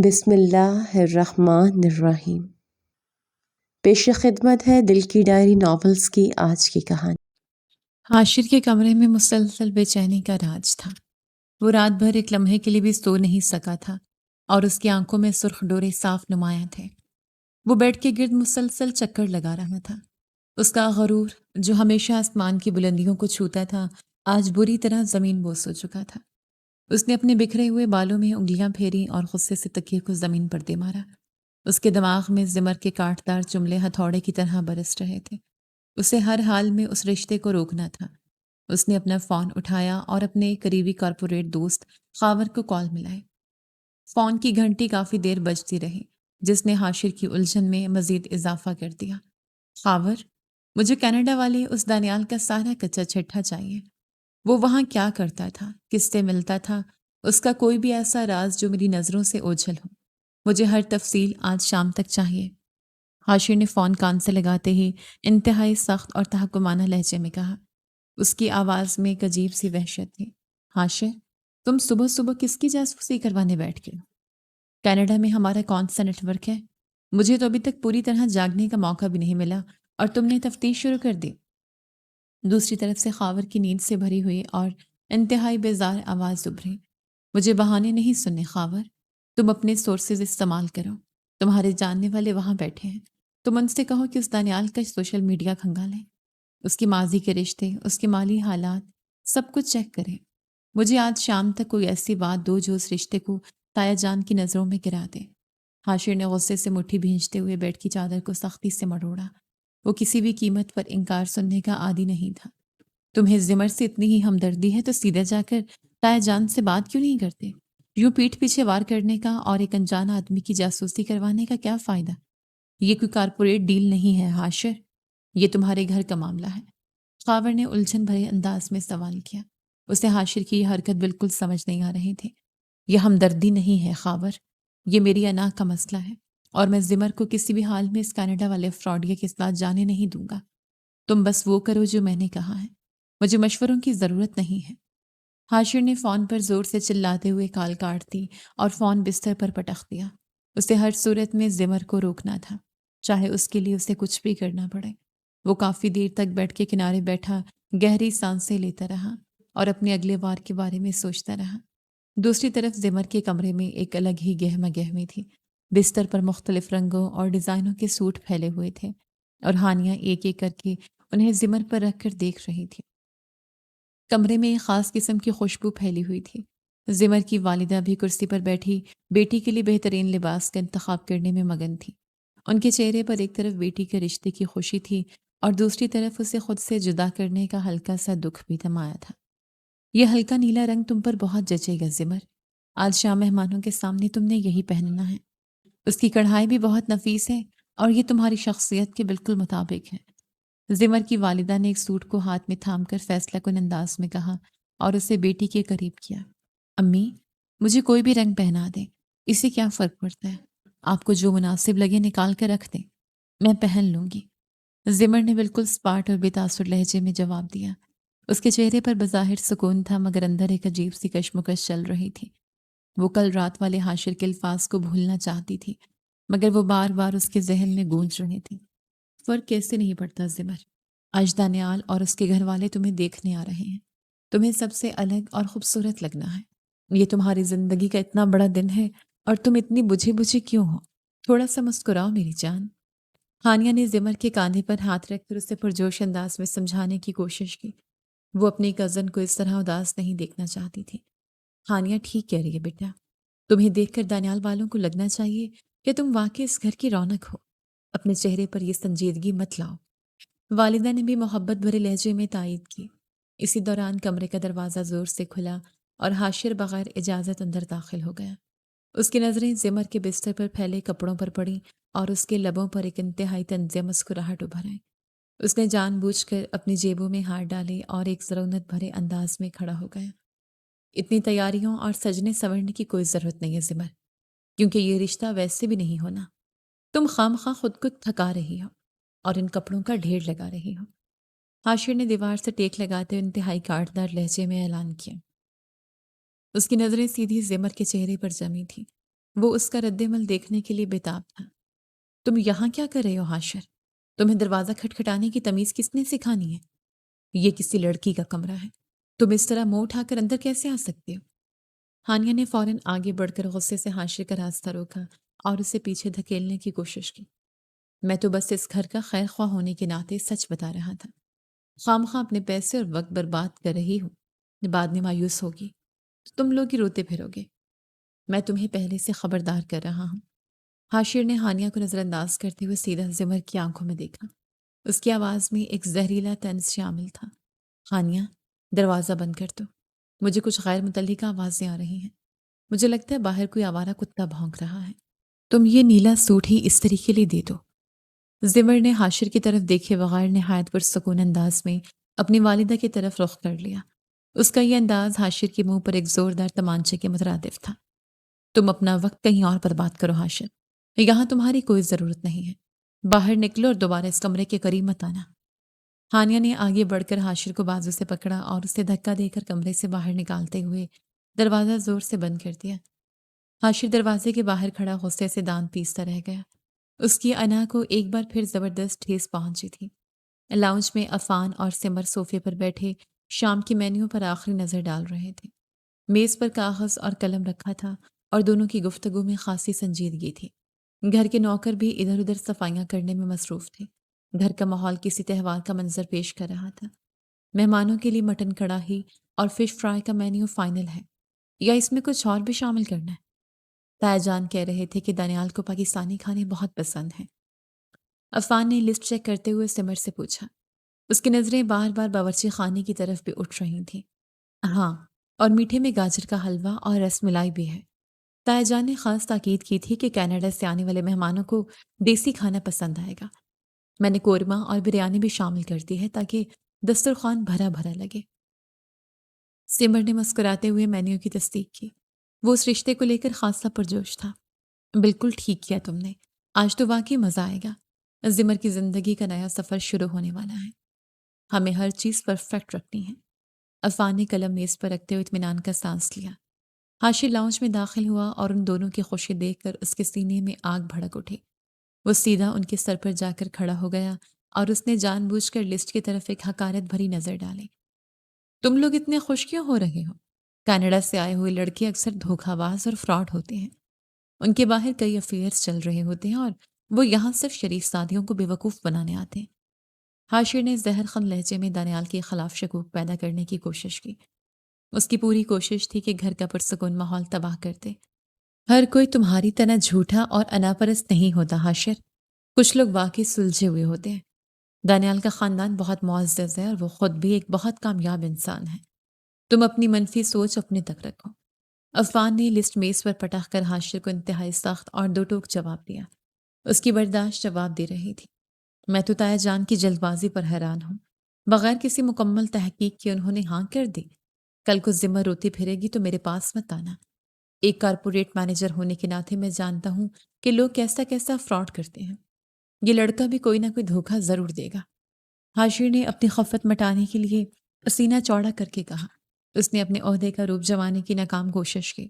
بسم اللہ الرحمن الرحیم۔ پیش خدمت ہے دل کی ڈائری ناولز کی آج کی کہانی۔ حاشر کے کمرے میں مسلسل بے چینی کا راج تھا۔ وہ رات بھر ایک لمحے کے لیے بھی سو نہیں سکا تھا اور اس کی آنکھوں میں سرخ ڈورے صاف نمایاں تھے۔ وہ بیڈ کے گرد مسلسل چکر لگا رہا تھا۔ اس کا غرور جو ہمیشہ آسمان کی بلندیوں کو چھوتا تھا آج بری طرح زمین بوس ہو چکا تھا۔ اس نے اپنے بکھرے ہوئے بالوں میں انگلیاں پھیری اور غصے سے تکیے کو زمین پر دے مارا۔ اس کے دماغ میں زمر کے کاٹدار جملے ہتھوڑے کی طرح برس رہے تھے۔ اسے ہر حال میں اس رشتے کو روکنا تھا۔ اس نے اپنا فون اٹھایا اور اپنے قریبی کارپوریٹ دوست خاور کو کال ملائی۔ فون کی گھنٹی کافی دیر بجتی رہی، جس نے حاشر کی الجھن میں مزید اضافہ کر دیا۔ خاور، مجھے کینیڈا والے اس دانیال کا سارا کچا چھٹا چاہیے۔ وہ وہاں کیا کرتا تھا، کس سے ملتا تھا، اس کا کوئی بھی ایسا راز جو میری نظروں سے اوجھل ہو۔ مجھے ہر تفصیل آج شام تک چاہیے۔ حاشر نے فون کان سے لگاتے ہی انتہائی سخت اور تحکمانہ لہجے میں کہا۔ اس کی آواز میں ایک عجیب سی وحشت تھی۔ حاشر، تم صبح صبح کس کی جاسوسی کروانے بیٹھ گئے؟ کینیڈا میں ہمارا کون سا نیٹ ورک ہے؟ مجھے تو ابھی تک پوری طرح جاگنے کا موقع بھی نہیں ملا اور تم نے تفتیش شروع کر دی۔ دوسری طرف سے خاور کی نیند سے بھری ہوئی اور انتہائی بیزار آواز ابھری۔ مجھے بہانے نہیں سننے خاور، تم اپنے سورسز استعمال کرو۔ تمہارے جاننے والے وہاں بیٹھے ہیں، تم ان سے کہو کہ اس دانیال کا سوشل میڈیا کھنگالیں، اس کی ماضی کے رشتے، اس کے مالی حالات، سب کچھ چیک کریں۔ مجھے آج شام تک کوئی ایسی بات دو جو اس رشتے کو تایا جان کی نظروں میں گرا دے۔ حاشر نے غصے سے مٹھی بھینچتے ہوئے بیڈ کی چادر کو سختی سے مروڑا۔ وہ کسی بھی قیمت پر انکار سننے کا عادی نہیں تھا۔ تمہیں زمر سے اتنی ہی ہمدردی ہے تو سیدھے جا کر تایا جان سے بات کیوں نہیں کرتے؟ یوں پیٹھ پیچھے وار کرنے کا اور ایک انجان آدمی کی جاسوسی کروانے کا کیا فائدہ؟ یہ کوئی کارپوریٹ ڈیل نہیں ہے حاشر، یہ تمہارے گھر کا معاملہ ہے۔ خاور نے الجھن بھرے انداز میں سوال کیا۔ اسے حاشر کی یہ حرکت بالکل سمجھ نہیں آ رہی تھی۔ یہ ہمدردی نہیں ہے خاور، یہ میری انا کا مسئلہ ہے اور میں زمر کو کسی بھی حال میں اس کینیڈا والے فراڈیے کے ساتھ جانے نہیں دوں گا۔ تم بس وہ کرو جو میں نے کہا ہے، مجھے مشوروں کی ضرورت نہیں ہے۔ حاشر نے فون پر زور سے چلاتے ہوئے کال کاٹ دی اور فون بستر پر پٹخ دیا۔ اسے ہر صورت میں زمر کو روکنا تھا، چاہے اس کے لیے اسے کچھ بھی کرنا پڑے۔ وہ کافی دیر تک بیڈ کے کنارے بیٹھا گہری سانسیں لیتا رہا اور اپنے اگلے وار کے بارے میں سوچتا رہا۔ دوسری طرف زمر کے کمرے میں ایک الگ ہی گہما گہمی تھی۔ بستر پر مختلف رنگوں اور ڈیزائنوں کے سوٹ پھیلے ہوئے تھے اور ہانیاں ایک ایک کر کے انہیں زمر پر رکھ کر دیکھ رہی تھی۔ کمرے میں ایک خاص قسم کی خوشبو پھیلی ہوئی تھی۔ زمر کی والدہ بھی کرسی پر بیٹھی بیٹی کے لیے بہترین لباس کا انتخاب کرنے میں مگن تھی۔ ان کے چہرے پر ایک طرف بیٹی کے رشتے کی خوشی تھی اور دوسری طرف اسے خود سے جدا کرنے کا ہلکا سا دکھ بھی تمایا تھا۔ یہ ہلکا نیلا رنگ تم پر بہت جچے گا زمر، آج شام مہمانوں کے سامنے تم نے یہی پہننا ہے۔ اس کی کڑھائی بھی بہت نفیس ہے اور یہ تمہاری شخصیت کے بالکل مطابق ہے۔ زمر کی والدہ نے ایک سوٹ کو ہاتھ میں تھام کر فیصلہ کن انداز میں کہا اور اسے بیٹی کے قریب کیا۔ امی، مجھے کوئی بھی رنگ پہنا دیں، اسے کیا فرق پڑتا ہے؟ آپ کو جو مناسب لگے نکال کر رکھ دیں، میں پہن لوں گی۔ زمر نے بالکل سپاٹ اور بے تاثر لہجے میں جواب دیا۔ اس کے چہرے پر بظاہر سکون تھا مگر اندر ایک عجیب سی کشمکش چل رہی تھی۔ وہ کل رات والے حاشر کے الفاظ کو بھولنا چاہتی تھی مگر وہ بار بار اس کے ذہن میں گونج رہے تھے۔ فرق کیسے نہیں پڑتا زمر؟ آج دانیال اور اس کے گھر والے تمہیں دیکھنے آ رہے ہیں۔ تمہیں سب سے الگ اور خوبصورت لگنا ہے۔ یہ تمہاری زندگی کا اتنا بڑا دن ہے اور تم اتنی بجھی بجھی کیوں ہو؟ تھوڑا سا مسکراؤ میری جان۔ ہانیہ نے زمر کے کاندھے پر ہاتھ رکھ کر اسے پرجوش انداز میں سمجھانے کی کوشش کی۔ وہ اپنی کزن کو اس طرح اداس نہیں دیکھنا چاہتی تھی۔ ہانیہ ٹھیک کہہ رہی ہے بیٹا، تمہیں دیکھ کر دانیال والوں کو لگنا چاہیے کہ تم واقعی اس گھر کی رونق ہو۔ اپنے چہرے پر یہ سنجیدگی مت لاؤ۔ والدہ نے بھی محبت بھرے لہجے میں تائید کی۔ اسی دوران کمرے کا دروازہ زور سے کھلا اور حاشر بغیر اجازت اندر داخل ہو گیا۔ اس کی نظریں زمر کے بستر پر پھیلے کپڑوں پر پڑیں اور اس کے لبوں پر ایک انتہائی طنز مسکراہٹ ابھر آئی۔ اس نے جان بوجھ کر اپنی جیبوں میں ہاتھ ڈالے اور ایک ضرورت بھرے انداز میں کھڑا ہو گیا۔ اتنی تیاریوں اور سجنے سنورنے کی کوئی ضرورت نہیں ہے زمر، کیونکہ یہ رشتہ ویسے بھی نہیں ہونا۔ تم خواہ خود کو تھکا رہی ہو اور ان کپڑوں کا ڈھیر لگا رہی ہو۔ حاشر نے دیوار سے ٹیک لگاتے ہوئے انتہائی کاٹدار لہجے میں اعلان کیا۔ اس کی نظریں سیدھی زمر کے چہرے پر جمی تھی۔ وہ اس کا رد عمل دیکھنے کے لیے بےتاب تھا۔ تم یہاں کیا کر رہے ہو حاشر؟ تمہیں دروازہ کھٹکھٹانے کی تمیز کس نے سکھانی ہے؟ یہ کسی لڑکی کا کمرہ ہے، تم اس طرح منہ اٹھا کر اندر کیسے آ سکتے ہو؟ ہانیہ نے فوراً آگے بڑھ کر غصے سے حاشر کا راستہ روکا اور اسے پیچھے دھکیلنے کی کوشش کی۔ میں تو بس اس گھر کا خیر خواہ ہونے کے ناطے سچ بتا رہا تھا۔ خواہ اپنے پیسے اور وقت برباد کر رہی ہوں، بعد میں مایوس ہوگی تو تم لوگ ہی روتے پھرو گے۔ میں تمہیں پہلے سے خبردار کر رہا ہوں۔ حاشر نے ہانیہ کو نظر انداز کرتے ہوئے سیدھا زمر کی آنکھوں میں دیکھا۔ اس کی آواز میں ایک زہریلا طنز شامل تھا۔ ہانیہ، دروازہ بند کر دو، مجھے کچھ غیر متعلقہ آوازیں آ رہی ہیں۔ مجھے لگتا ہے باہر کوئی آوارہ کتا بھونک رہا ہے۔ تم یہ نیلا سوٹ ہی استری کے لیے دے دو۔ زمر نے حاشر کی طرف دیکھے بغیر نہایت پرسکون انداز میں اپنی والدہ کی طرف رخ کر لیا۔ اس کا یہ انداز حاشر کے منہ پر ایک زوردار تمانچے کے مترادف تھا۔ تم اپنا وقت کہیں اور برباد کرو حاشر، یہاں تمہاری کوئی ضرورت نہیں ہے۔ باہر نکلو اور دوبارہ اس کمرے کے قریب مت آنا۔ ہانیہ نے آگے بڑھ کر حاشر کو بازو سے پکڑا اور اسے دھکا دے کر کمرے سے باہر نکالتے ہوئے دروازہ زور سے بند کر دیا۔ حاشر دروازے کے باہر کھڑا غصے سے دانت پیستا رہ گیا۔ اس کی انا کو ایک بار پھر زبردست ٹھیس پہنچی تھی۔ لاؤنج میں عفان اور سمر صوفے پر بیٹھے شام کی مینیو پر آخری نظر ڈال رہے تھے۔ میز پر کاغذ اور قلم رکھا تھا اور دونوں کی گفتگو میں خاصی سنجیدگی تھی۔ گھر کے نوکر بھی ادھر ادھر صفائیاں کرنے میں مصروف تھے۔ گھر کا ماحول کسی تہوار کا منظر پیش کر رہا تھا۔ مہمانوں کے لیے مٹن کڑاہی اور فش فرائی کا مینیو فائنل ہے یا اس میں کچھ اور بھی شامل کرنا ہے؟ تایا جان کہہ رہے تھے کہ دانیال کو پاکستانی کھانے بہت پسند ہیں۔ عفان نے لسٹ چیک کرتے ہوئے سمر سے پوچھا۔ اس کی نظریں بار بار باورچی خانے کی طرف بھی اٹھ رہی تھیں۔ ہاں، اور میٹھے میں گاجر کا حلوہ اور رس ملائی بھی ہے۔ تایا جان نے خاص تاکید کی تھی کہ کینیڈا سے آنے والے مہمانوں کو دیسی کھانا پسند آئے گا۔ میں نے قورمہ اور بریانی بھی شامل کر دی ہے تاکہ دسترخوان بھرا بھرا لگے۔ سمر نے مسکراتے ہوئے مینیو کی تصدیق کی۔ وہ اس رشتے کو لے کر خاصا پرجوش تھا۔ بالکل ٹھیک کیا تم نے، آج تو واقعی مزہ آئے گا۔ زمر کی زندگی کا نیا سفر شروع ہونے والا ہے۔ ہمیں ہر چیز پرفیکٹ رکھنی ہے۔ عفان نے قلم میز پر رکھتے ہوئے اطمینان کا سانس لیا۔ حاشر لاؤنج میں داخل ہوا اور ان دونوں کی خوشی دیکھ کر اس کے سینے میں آگ بھڑک اٹھی۔ وہ سیدھا ان کے سر پر جا کر کھڑا ہو گیا اور اس نے جان بوجھ کر لسٹ کی طرف ایک حقارت بھری نظر ڈالی۔ تم لوگ اتنے خوش کیوں ہو رہے ہو؟ کینیڈا سے آئے ہوئے لڑکے اکثر دھوکہ باز اور فراڈ ہوتے ہیں۔ ان کے باہر کئی افیئرز چل رہے ہوتے ہیں اور وہ یہاں صرف شریف سادیوں کو بے وقوف بنانے آتے ہیں۔ حاشر نے زہر خن لہجے میں دانیال کے خلاف شکوک پیدا کرنے کی کوشش کی۔ اس کی پوری کوشش تھی کہ گھر کا پرسکون ماحول تباہ کر دے۔ ہر کوئی تمہاری طرح جھوٹا اور اناپرست نہیں ہوتا حاشر، کچھ لوگ واقعی سلجھے ہوئے ہوتے ہیں۔ دانیال کا خاندان بہت معزز ہے اور وہ خود بھی ایک بہت کامیاب انسان ہے۔ تم اپنی منفی سوچ اپنے تک رکھو۔ عفان نے لسٹ میز پر پٹخ کر حاشر کو انتہائی سخت اور دو ٹوک جواب دیا۔ اس کی برداشت جواب دے رہی تھی۔ میں تو تایا جان کی جلد بازی پر حیران ہوں۔ بغیر کسی مکمل تحقیق کے انہوں نے ہاں کر دی۔ کل کو ذمہ روتی پھرے گی تو میرے پاس مت آنا۔ ایک کارپوریٹ مینیجر ہونے کے ناطے میں جانتا ہوں کہ لوگ کیسا کیسا فراڈ کرتے ہیں۔ یہ لڑکا بھی کوئی نہ کوئی دھوکہ ضرور دے گا۔ حاشر نے اپنی خفت مٹانے کے لیے سینہ چوڑا کر کے کہا۔ اس نے اپنے عہدے کا روپ جمانے کی ناکام کوشش کی۔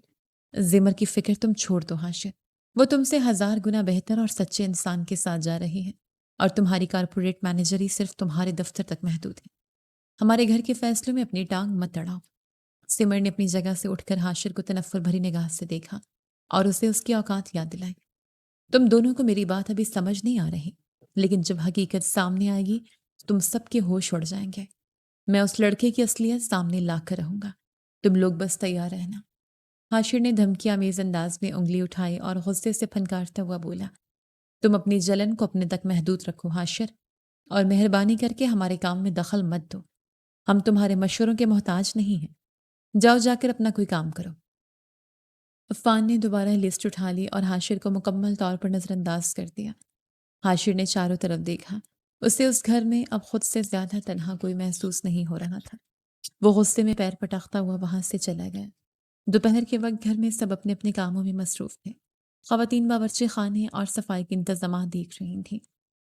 زمر کی فکر تم چھوڑ دو حاشر، وہ تم سے 1000 گنا بہتر اور سچے انسان کے ساتھ جا رہی ہے اور تمہاری کارپوریٹ مینیجری صرف تمہارے دفتر تک محدود ہے۔ ہمارے گھر کے فیصلوں میں اپنی ٹانگ مت اڑاؤ۔ سمر نے اپنی جگہ سے اٹھ کر حاشر کو تنفر بھری نگاہ سے دیکھا اور اسے اس کی اوقات یاد دلائی۔ تم دونوں کو میری بات ابھی سمجھ نہیں آ رہی، لیکن جب حقیقت سامنے آئے گی تم سب کے ہوش اڑ جائیں گے۔ میں اس لڑکے کی اصلیت سامنے لا کر رہوں گا، تم لوگ بس تیار رہنا۔ حاشر نے دھمکی آمیز انداز میں انگلی اٹھائی اور غصے سے پھنکارتا ہوا بولا، تم اپنی جلن کو اپنے تک محدود رکھو حاشر، اور مہربانی کر کے ہمارے کام میں دخل مت دو۔ ہم تمہارے مشوروں کے محتاج نہیں ہیں۔ جاؤ جا کر اپنا کوئی کام کرو۔ عفان نے دوبارہ لسٹ اٹھا لی اور حاشر کو مکمل طور پر نظر انداز کر دیا۔ حاشر نے چاروں طرف دیکھا۔ اسے اس گھر میں اب خود سے زیادہ تنہا کوئی محسوس نہیں ہو رہا تھا۔ وہ غصے میں پیر پٹکتا ہوا وہاں سے چلا گیا۔ دوپہر کے وقت گھر میں سب اپنے اپنے کاموں میں مصروف تھے۔ خواتین باورچی خانے اور صفائی کے انتظامات دیکھ رہی تھیں،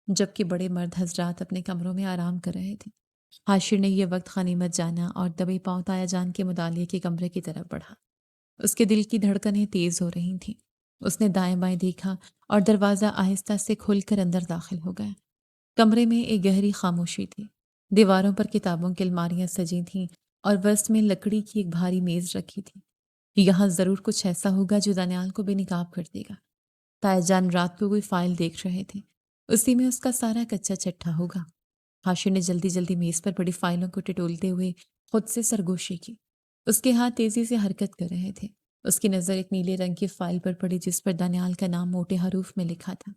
جبکہ بڑے مرد حضرات اپنے کمروں میں آرام کر رہے تھے۔ حاشر نے یہ وقت غنیمت جانا اور دبے پاؤں تایا جان کے مطالعے کے کمرے کی طرف بڑھا۔ اس کے دل کی دھڑکنیں تیز ہو رہی تھیں۔ اس نے دائیں بائیں دیکھا اور دروازہ آہستہ سے کھول کر اندر داخل ہو گیا۔ کمرے میں ایک گہری خاموشی تھی۔ دیواروں پر کتابوں کی الماریاں سجی تھیں اور وسط میں لکڑی کی ایک بھاری میز رکھی تھی۔ یہاں ضرور کچھ ایسا ہوگا جو دانیال کو بے نقاب کر دے گا۔ تایا جان رات کو کوئی فائل دیکھ رہے تھے، اسی میں اس کا سارا کچا چٹھا ہوگا۔ حاشر نے جلدی جلدی میز پر پڑی فائلوں کو ٹٹولتے ہوئے خود سے سرگوشی کی۔ اس کے ہاتھ تیزی سے حرکت کر رہے تھے۔ اس کی نظر ایک نیلے رنگ کی فائل پر پڑی جس پر دانیال کا نام موٹے حروف میں لکھا تھا۔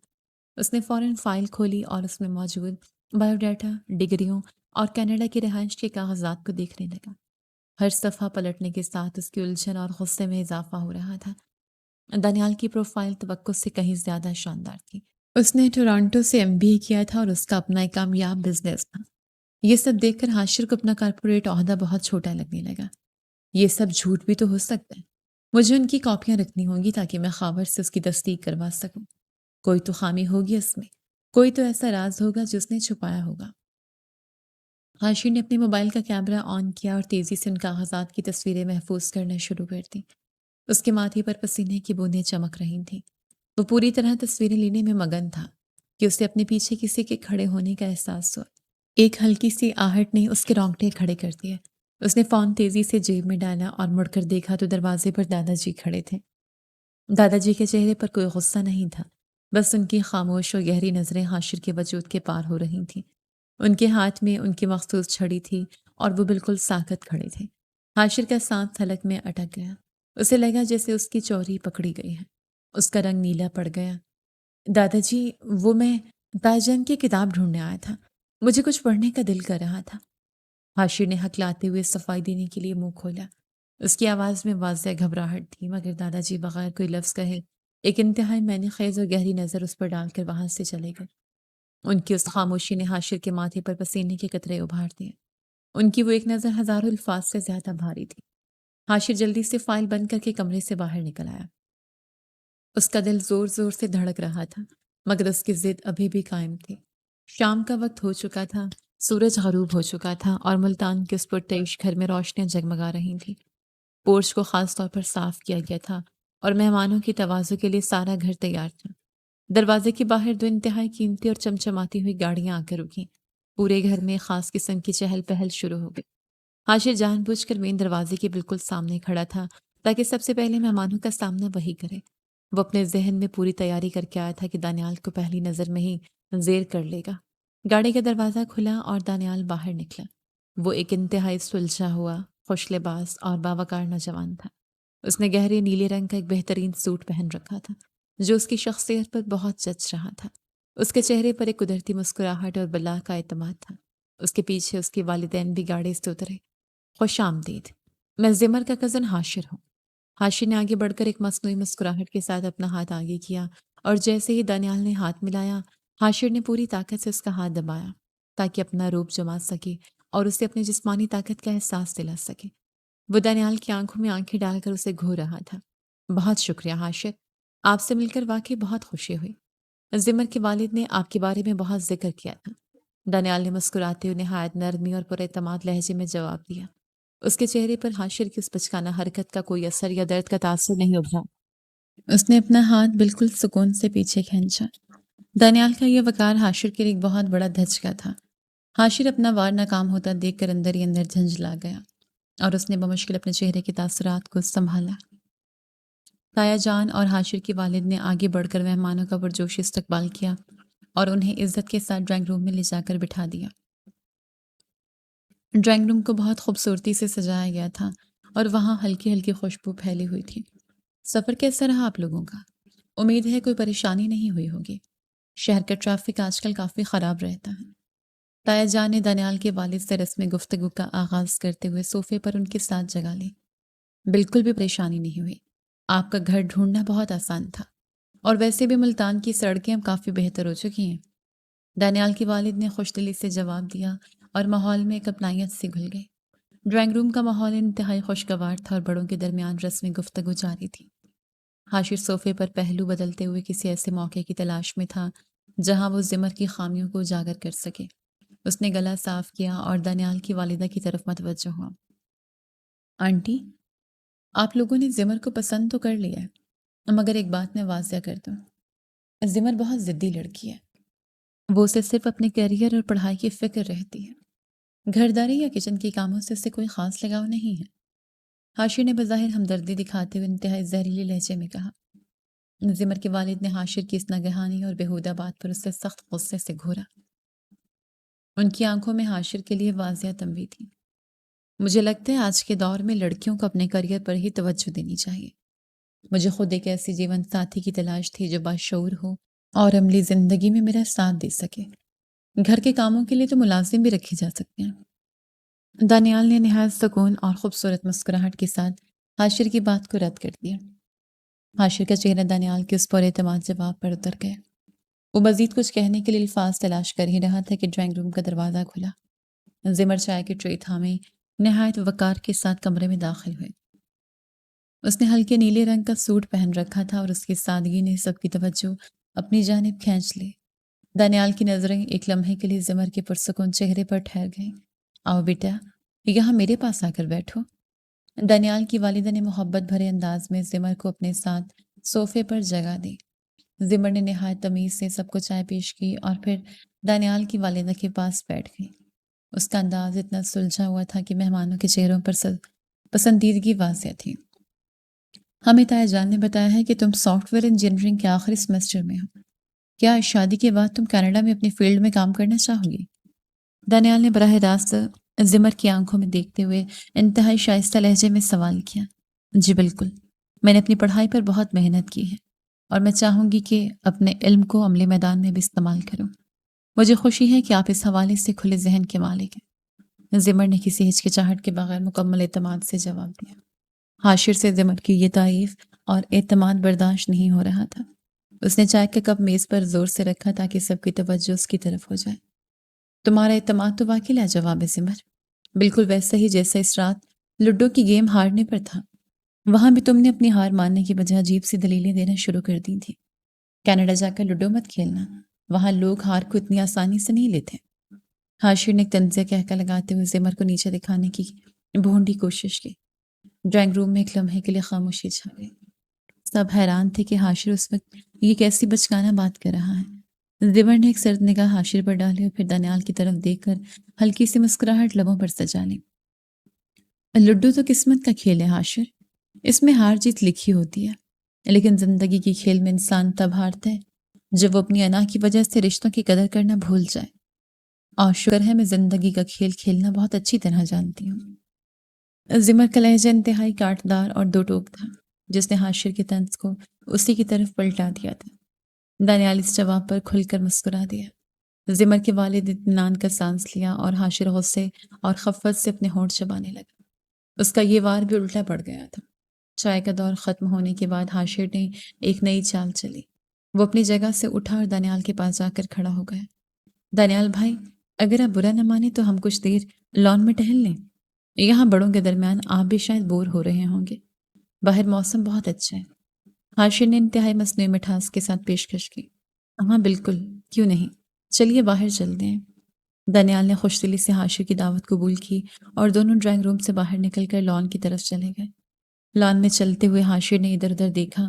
اس نے فوراً فائل کھولی اور اس میں موجود بایو ڈیٹا، ڈگریوں اور کینیڈا کی رہائش کے کاغذات کو دیکھنے لگا۔ ہر صفحہ پلٹنے کے ساتھ اس کی الجھن اور غصے میں اضافہ ہو رہا تھا۔ دانیال کی پروفائل توقع سے کہیں زیادہ شاندار تھی۔ اس نے ٹورانٹو سے MBA کیا تھا اور اس کا اپنا ایک کامیاب بزنس تھا۔ یہ سب دیکھ کر حاشر کو اپنا کارپوریٹ عہدہ بہت چھوٹا لگنے لگا۔ یہ سب جھوٹ بھی تو ہو سکتا ہے۔ مجھے ان کی کاپیاں رکھنی ہوں گی تاکہ میں خاور سے اس کی تصدیق کروا سکوں۔ کوئی تو خامی ہوگی اس میں، کوئی تو ایسا راز ہوگا جس نے چھپایا ہوگا۔ حاشر نے اپنے موبائل کا کیمرہ آن کیا اور تیزی سے ان کاغذات کی تصویریں محفوظ کرنا شروع کر دی۔ اس کے ماتھے پر پسینے کی بوندیں چمک رہی تھیں۔ وہ پوری طرح تصویریں لینے میں مگن تھا کہ اسے اپنے پیچھے کسی کے کھڑے ہونے کا احساس ہوا۔ ایک ہلکی سی آہٹ نے اس کے رونگٹے کھڑے کر دیے۔ اس نے فون تیزی سے جیب میں ڈالا اور مڑ کر دیکھا تو دروازے پر دادا جی کھڑے تھے۔ دادا جی کے چہرے پر کوئی غصہ نہیں تھا، بس ان کی خاموش اور گہری نظریں حاشر کے وجود کے پار ہو رہی تھیں۔ ان کے ہاتھ میں ان کی مخصوص چھڑی تھی اور وہ بالکل ساکت کھڑے تھے۔ حاشر کا سانس حلق میں اٹک گیا۔ اسے لگا جیسے اس کی چوری پکڑی گئی ہے۔ اس کا رنگ نیلا پڑ گیا۔ دادا جی، وہ میں تاجان کی کتاب ڈھونڈنے آیا تھا، مجھے کچھ پڑھنے کا دل کر رہا تھا۔ حاشر نے ہکلاتے ہوئے صفائی دینے کے لیے منہ کھولا۔ اس کی آواز میں واضح گھبراہٹ تھی، مگر دادا جی بغیر کوئی لفظ کہے ایک انتہائی معنی خیز اور گہری نظر اس پر ڈال کر وہاں سے چلے گئے۔ ان کی اس خاموشی نے حاشر کے ماتھے پر پسینے کے قطرے ابھار دیے۔ ان کی وہ ایک نظر ہزاروں الفاظ سے زیادہ بھاری تھی۔ حاشر جلدی سے فائل بند کر کے کمرے سے باہر نکل آیا۔ اس کا دل زور زور سے دھڑک رہا تھا، مگر اس کی ضد ابھی بھی قائم تھی۔ شام کا وقت ہو چکا تھا، سورج غروب ہو چکا تھا اور ملتان کے اس پرتعیش گھر میں روشنیاں جگمگا رہی تھیں۔ پورچ کو خاص طور پر صاف کیا گیا تھا اور مہمانوں کی تواضع کے لیے سارا گھر تیار تھا۔ دروازے کے باہر دو انتہائی قیمتی اور چمچماتی ہوئی گاڑیاں آ کر رکیں۔ پورے گھر میں خاص قسم کی چہل پہل شروع ہو گئی۔ حاشر جان بوجھ کر مین دروازے کے بالکل سامنے کھڑا تھا تاکہ سب سے پہلے مہمانوں کا سامنا وہی کرے۔ وہ اپنے ذہن میں پوری تیاری کر کے آیا تھا کہ دانیال کو پہلی نظر میں ہی زیر کر لے گا۔ گاڑی کا دروازہ کھلا اور دانیال باہر نکلا۔ وہ ایک انتہائی سلجھا ہوا، خوش لباس اور باوقار نوجوان تھا۔ اس نے گہرے نیلے رنگ کا ایک بہترین سوٹ پہن رکھا تھا جو اس کی شخصیت پر بہت جچ رہا تھا۔ اس کے چہرے پر ایک قدرتی مسکراہٹ اور بلا کا اعتماد تھا۔ اس کے پیچھے اس کے والدین بھی گاڑی سے اترے۔ خوش آمدید، میں زمر کا کزن حاشر ہوں۔ حاشر نے آگے بڑھ کر ایک مصنوعی مسکراہٹ کے ساتھ اپنا ہاتھ آگے کیا اور جیسے ہی دانیال نے ہاتھ ملایا، حاشر نے پوری طاقت سے اس کا ہاتھ دبایا تاکہ اپنا روپ جما سکے اور اسے اپنی جسمانی طاقت کا احساس دلا سکے۔ وہ دانیال کی آنکھوں میں آنکھیں ڈال کر اسے گھو رہا تھا۔ بہت شکریہ حاشر، آپ سے مل کر واقعی بہت خوشی ہوئی۔ زمر کے والد نے آپ کے بارے میں بہت ذکر کیا تھا۔ دانیال نے مسکراتے ہوئے نہایت نرمی اور پر اعتماد لہجے میں جواب دیا۔ اس کے چہرے پر حاشر کی اس بچکانہ حرکت کا کوئی اثر یا درد کا تاثر نہیں ابھرا۔ اس نے اپنا ہاتھ بالکل سکون سے پیچھے کھینچا۔ دانیال کا یہ وقار حاشر کے لیے ایک بہت بڑا دھچکا تھا۔ حاشر اپنا وار ناکام ہوتا دیکھ کر اندر ہی اندر جھنجھلا گیا اور اس نے بمشکل اپنے چہرے کے تاثرات کو سنبھالا۔ تایا جان اور حاشر کے والد نے آگے بڑھ کر مہمانوں کا پرجوش استقبال کیا اور انہیں عزت کے ساتھ ڈرائنگ روم میں لے جا کر بٹھا دیا۔ ڈرائنگ روم کو بہت خوبصورتی سے سجایا گیا تھا اور وہاں ہلکی ہلکی خوشبو پھیلی ہوئی تھی۔ سفر کیسا رہا آپ لوگوں کا؟ امید ہے کوئی پریشانی نہیں ہوئی ہوگی۔ شہر کا ٹریفک آج کل کافی خراب رہتا ہے۔ تایا جان نے دانیال کے والد سے رسم گفتگو کا آغاز کرتے ہوئے صوفے پر ان کے ساتھ جگہ لی۔ بالکل بھی پریشانی نہیں ہوئی، آپ کا گھر ڈھونڈنا بہت آسان تھا، اور ویسے بھی ملتان کی سڑکیں اب کافی بہتر ہو چکی ہیں۔ دانیال کے والد نے خوش دلی سے جواب دیا اور ماحول میں ایک اپنائیت سے گھل گئے۔ ڈرائنگ روم کا ماحول انتہائی خوشگوار تھا اور بڑوں کے درمیان رسم گفتگو جاری تھی۔ حاشر صوفے پر پہلو بدلتے ہوئے کسی ایسے موقع کی تلاش میں تھا جہاں وہ زمر کی خامیوں کو اجاگر کر سکے۔ اس نے گلا صاف کیا اور دانیال کی والدہ کی طرف متوجہ ہوا۔ آنٹی، آپ لوگوں نے زمر کو پسند تو کر لیا ہے، مگر ایک بات میں واضح کر دوں، زمر بہت ضدی لڑکی ہے۔ وہ اسے صرف اپنے کیریئر اور پڑھائی کی فکر رہتی ہے۔ گھرداری یا کچن کے کاموں سے اسے کوئی خاص لگاؤ نہیں ہے۔ حاشر نے بظاہر ہمدردی دکھاتے ہوئے انتہائی زہریلی لہجے میں کہا۔ زمر کے والد نے حاشر کی اس ناگہانی اور بیہودہ بات پر اسے سخت غصے سے گھورا۔ ان کی آنکھوں میں حاشر کے لیے واضح تنبیہ تھی۔ مجھے لگتا ہے آج کے دور میں لڑکیوں کو اپنے کریئر پر ہی توجہ دینی چاہیے۔ مجھے خود ایک ایسی جیون ساتھی کی تلاش تھی جو باشعور ہو اور عملی زندگی میں میرا ساتھ دے سکے۔ گھر کے کاموں کے لیے تو ملازم بھی رکھے جا سکتے ہیں۔ دانیال نے نہایت سکون اور خوبصورت مسکراہٹ کے ساتھ حاشر کی بات کو رد کر دیا۔ حاشر کا چہرہ دانیال کے اس پر اعتماد جواب پر اتر گیا۔ وہ مزید کچھ کہنے کے لیے الفاظ تلاش کر ہی رہا تھا کہ ڈرائنگ روم کا دروازہ کھلا۔ زمر چائے کی ٹرے تھامے نہایت وقار کے ساتھ کمرے میں داخل ہوئے۔ اس نے ہلکے نیلے رنگ کا سوٹ پہن رکھا تھا اور اس کی سادگی نے سب کی توجہ اپنی جانب کھینچ لی۔ دانیال کی نظریں ایک لمحے کے لیے زمر کے پرسکون چہرے پر ٹھہر گئیں۔ آؤ بیٹا، یہاں میرے پاس آ کر بیٹھو۔ دانیال کی والدہ نے محبت بھرے انداز میں زمر کو اپنے ساتھ صوفے پر جگہ دی۔ زمر نے نہایت تمیز سے سب کو چائے پیش کی اور پھر دانیال کی والدہ کے پاس بیٹھ گئی۔ اس کا انداز اتنا سلجھا ہوا تھا کہ مہمانوں کے چہروں پر پسندیدگی واضح تھی۔ ہمیں تایا جان نے بتایا ہے کہ تم سافٹ ویئر انجینئرنگ کے آخری سیمسٹر میں ہو۔ کیا شادی کے بعد تم کینیڈا میں اپنی فیلڈ میں کام کرنا چاہو گی؟ دانیال نے براہ راست زمر کی آنکھوں میں دیکھتے ہوئے انتہائی شائستہ لہجے میں سوال کیا۔ جی بالکل، میں نے اپنی پڑھائی پر بہت محنت کی ہے اور میں چاہوں گی کہ اپنے علم کو عملی میدان میں بھی استعمال کروں۔ مجھے خوشی ہے کہ آپ اس حوالے سے کھلے ذہن کے مالک ہیں۔ زمر نے کسی ہچکچاہٹ کے بغیر مکمل اعتماد سے جواب دیا۔ حاشر سے زمر کی یہ تعریف اور اعتماد برداشت نہیں ہو رہا تھا۔ اس نے چائے کا کپ میز پر زور سے رکھا تاکہ سب کی توجہ اس کی طرف ہو جائے۔ تمہارا اعتماد تو واقعی لاجواب ہے زمر، بالکل ویسا ہی جیسا اس رات لڈو کی گیم ہارنے پر تھا۔ وہاں بھی تم نے اپنی ہار ماننے کی بجائے عجیب سی دلیلیں دینا شروع کر دی تھی۔ کینیڈا جا کر لڈو مت کھیلنا، وہاں لوگ ہار کو اتنی آسانی سے نہیں لیتے۔ حاشر نے ایک طنزیہ کہکا لگاتے ہوئے زمر کو نیچے دکھانے کی بھونڈی کوشش کی۔ ڈرائنگ روم میں ایک لمحے کے لیے خاموشی چھا گئی۔ سب حیران تھے کہ حاشر اس وقت یہ کیسی بچکانہ بات کر رہا ہے۔ زمر نے ایک سرد نگاہ حاشر پر ڈالی اور پھر دانیال کی طرف دیکھ کر ہلکی سی مسکراہٹ لبوں پر سجا لی۔ لڈو تو قسمت کا کھیل ہے حاشر، اس میں ہار جیت لکھی ہوتی ہے، لیکن زندگی کی کھیل میں انسان تب ہارتا ہے جب وہ اپنی انا کی وجہ سے رشتوں کی قدر کرنا بھول جائے۔ اور شکر ہے میں زندگی کا کھیل کھیلنا بہت اچھی طرح جانتی ہوں۔ زمر کا لہجہ انتہائی کاٹدار اور دو ٹوک تھا، جس نے حاشر کے طنز کو اسی کی طرف پلٹا دیا تھا۔ دانیال اس جواب پر کھل کر مسکرا دیا۔ زمر کے والد اطمینان کا سانس لیا اور حاشر غصے اور خفت سے اپنے ہونٹ چبانے لگا۔ اس کا یہ وار بھی الٹا پڑ گیا تھا۔ چائے کا دور ختم ہونے کے بعد حاشر نے ایک نئی چال چلی۔ وہ اپنی جگہ سے اٹھا اور دانیال کے پاس جا کر کھڑا ہو گیا۔ دانیال بھائی، اگر آپ برا نہ مانے تو ہم کچھ دیر لان میں ٹہل لیں۔ یہاں بڑوں کے درمیان آپ بھی شاید بور ہو رہے ہوں گے، باہر موسم بہت اچھا ہے۔ حاشر نے انتہائی مصنوعی مٹھاس کے ساتھ پیشکش کی۔ ہاں بالکل، کیوں نہیں، چلیے باہر چلتے ہیں۔ دانیال نے خوش دلی سے حاشر کی دعوت قبول کی اور دونوں ڈرائنگ روم سے باہر نکل کر لان کی طرف چلے گئے۔ لان میں چلتے ہوئے حاشر نے ادھر ادھر دیکھا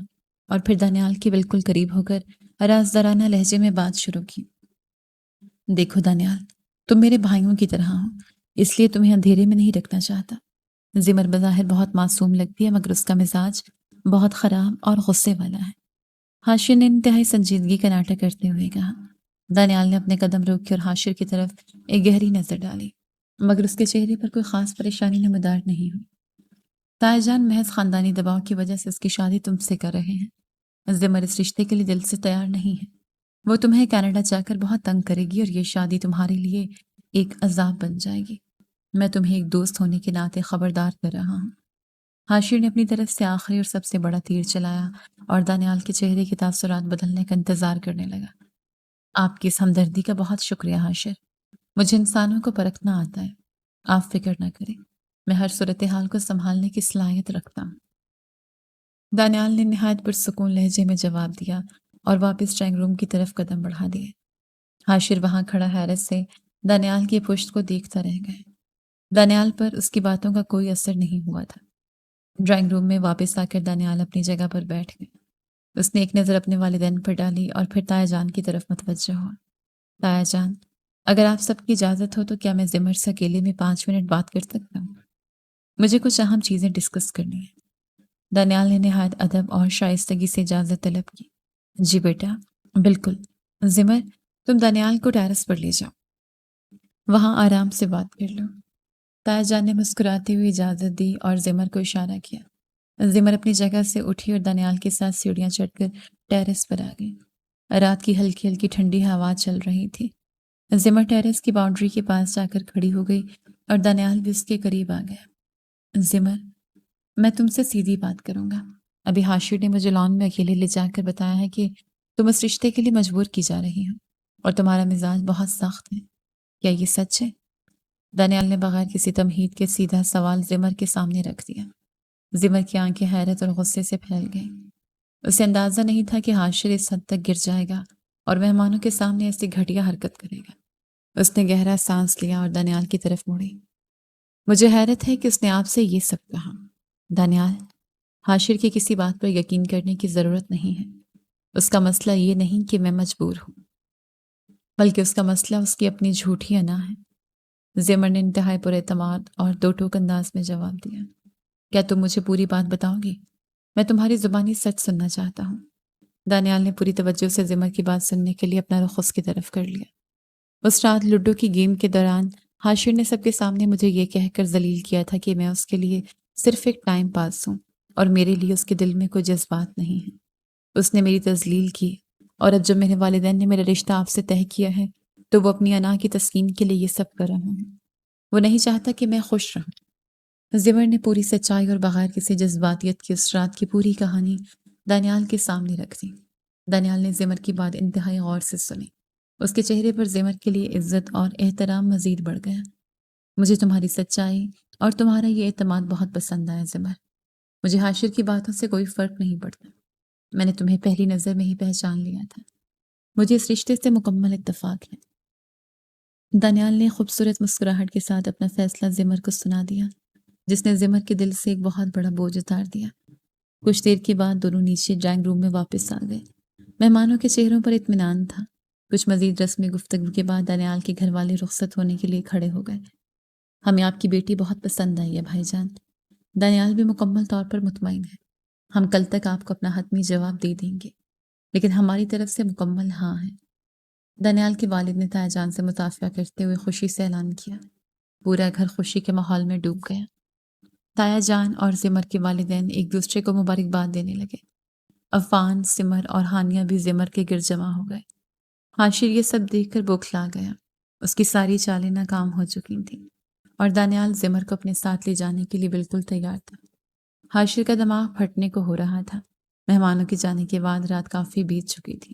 اور پھر دانیال کے بالکل قریب ہو کر رازدارانہ لہجے میں بات شروع کی۔ دیکھو دانیال، تم میرے بھائیوں کی طرح ہو، اس لیے تمہیں اندھیرے میں نہیں رکھنا چاہتا۔ زمر بظاہر بہت معصوم لگتی ہے مگر اس کا مزاج بہت خراب اور غصے والا ہے۔ حاشر نے انتہائی سنجیدگی کا ناٹک کرتے ہوئے کہا۔ دانیال نے اپنے قدم روک کے اور حاشر کی طرف ایک گہری نظر ڈالی، مگر اس کے چہرے پر کوئی خاص پریشانی نمودار نہیں ہوئی۔ تایا جان محض خاندانی دباؤ کی وجہ سے اس کی شادی تم سے کر رہے ہیں۔ زمر اس رشتے کے لیے دل سے تیار نہیں ہے۔ وہ تمہیں کینیڈا جا کر بہت تنگ کرے گی اور یہ شادی تمہارے لیے ایک عذاب بن جائے گی۔ میں تمہیں ایک دوست ہونے کے ناطے خبردار کر رہا ہوں۔ حاشر نے اپنی طرف سے آخری اور سب سے بڑا تیر چلایا اور دانیال کے چہرے کے تاثرات بدلنے کا انتظار کرنے لگا۔ آپ کی اس ہمدردی کا بہت شکریہ حاشر، مجھے انسانوں کو پرکھنا آتا ہے، آپ فکر نہ کریں، میں ہر صورتحال کو سنبھالنے کی صلاحیت رکھتا ہوں۔ دانیال نے نہایت پرسکون لہجے میں جواب دیا اور واپس ڈرائنگ روم کی طرف قدم بڑھا دیے۔ حاشر وہاں کھڑا حیرت سے دانیال کی پشت کو دیکھتا رہ گئے۔ دانیال پر اس کی باتوں کا کوئی اثر نہیں ہوا تھا۔ ڈرائنگ روم میں واپس آ کر دانیال اپنی جگہ پر بیٹھ گئے۔ اس نے ایک نظر اپنے والدین پر ڈالی اور پھر تایا جان کی طرف متوجہ ہوا۔ تایا جان، اگر آپ سب کی اجازت ہو تو کیا میں زمر سے اکیلے میں 5 منٹ بات کر سکتا ہوں؟ مجھے کچھ اہم چیزیں ڈسکس کرنی ہیں۔ دانیال نے نہایت ادب اور شائستگی سے اجازت طلب کی۔ جی بیٹا، بالکل۔ زمر، تم دانیال کو ٹیرس پر لے جاؤ، وہاں آرام سے بات کر لو۔ تایا جان نے مسکراتے ہوئے اجازت دی اور زمر کو اشارہ کیا۔ زمر اپنی جگہ سے اٹھی اور دانیال کے ساتھ سیڑھیاں چڑھ کر ٹیرس پر آ گئی۔ رات کی ہلکی ہلکی ٹھنڈی ہوا چل رہی تھی۔ زمر ٹیرس کی باؤنڈری کے پاس جا کر کھڑی ہو گئی اور دانیال بھی اس کے قریب آ گیا۔ زمر، میں تم سے سیدھی بات کروں گا۔ ابھی حاشر نے مجھے لان میں اکیلے لے جا کر بتایا ہے کہ تم اس رشتے کے لیے مجبور کی جا رہی ہو اور تمہارا مزاج بہت سخت ہے۔ کیا یہ سچ ہے؟ دانیال نے بغیر کسی تمہید کے سیدھا سوال زمر کے سامنے رکھ دیا۔ زمر کی آنکھیں حیرت اور غصے سے پھیل گئیں۔ اسے اندازہ نہیں تھا کہ حاشر اس حد تک گر جائے گا اور مہمانوں کے سامنے ایسی گھٹیا حرکت کرے گا۔ اس نے گہرا سانس لیا اور دانیال کی طرف مڑی۔ مجھے حیرت ہے کہ اس نے آپ سے یہ سب کہا۔ دانیال، حاشر کی کسی بات پر یقین کرنے کی ضرورت نہیں ہے۔ اس کا مسئلہ یہ نہیں کہ میں مجبور ہوں، بلکہ اس کا مسئلہ اس کی اپنی جھوٹی انا ہے۔ زمر نے انتہائی پر اعتماد اور دو ٹوک انداز میں جواب دیا۔ کیا تم مجھے پوری بات بتاؤ گی؟ میں تمہاری زبانی سچ سننا چاہتا ہوں۔ دانیال نے پوری توجہ سے زمر کی بات سننے کے لیے اپنا رخ اس کی طرف کر لیا۔ اس رات لوڈو کی گیم کے دوران حاشر نے سب کے سامنے مجھے یہ کہہ کر ذلیل کیا تھا کہ میں اس کے لیے صرف ایک ٹائم پاس ہوں اور میرے لیے اس کے دل میں کوئی جذبات نہیں ہیں۔ اس نے میری تذلیل کی اور اب جب میرے والدین نے میرا رشتہ آپ سے طے کیا ہے تو وہ اپنی انا کی تسکین کے لیے یہ سب کر رہا ہوں۔ وہ نہیں چاہتا کہ میں خوش رہوں۔ زمر نے پوری سچائی اور بغیر کسی جذباتیت کی اس رات کی پوری کہانی دانیال کے سامنے رکھ دی۔ دانیال نے زمر کی بات انتہائی غور سے سنی۔ اس کے چہرے پر زمر کے لیے عزت اور احترام مزید بڑھ گیا۔ مجھے تمہاری سچائی اور تمہارا یہ اعتماد بہت پسند آیا زمر۔ مجھے حاشر کی باتوں سے کوئی فرق نہیں پڑتا۔ میں نے تمہیں پہلی نظر میں ہی پہچان لیا تھا۔ مجھے اس رشتے سے مکمل اتفاق ہے۔ دانیال نے خوبصورت مسکراہٹ کے ساتھ اپنا فیصلہ زمر کو سنا دیا، جس نے زمر کے دل سے ایک بہت بڑا بوجھ اتار دیا۔ کچھ دیر کے بعد دونوں نیچے ڈرائنگ روم میں واپس آ گئے۔ مہمانوں کے چہروں پر اطمینان تھا۔ کچھ مزید رسمی گفتگو کے بعد دانیال کے گھر والے رخصت ہونے کے لیے کھڑے ہو گئے۔ ہمیں آپ کی بیٹی بہت پسند آئی ہے بھائی جان۔ دانیال بھی مکمل طور پر مطمئن ہے۔ ہم کل تک آپ کو اپنا حتمی جواب دے دیں گے، لیکن ہماری طرف سے مکمل ہاں ہے۔ دانیال کے والد نے تایا جان سے مصافحہ کرتے ہوئے خوشی سے اعلان کیا۔ پورا گھر خوشی کے ماحول میں ڈوب گیا۔ تایا جان اور زمر کے والدین ایک دوسرے کو مبارکباد دینے لگے۔ عفان، سمر اور ہانیہ بھی زمر کے گرد جمع ہو گئے۔ حاشر یہ سب دیکھ کر بوکھلا گیا۔ اس کی ساری چالیں ناکام ہو چکی تھیں اور دانیال زمر کو اپنے ساتھ لے جانے کے لیے بالکل تیار تھا۔ حاشر کا دماغ پھٹنے کو ہو رہا تھا۔ مہمانوں کے جانے کے بعد رات کافی بیت چکی تھی۔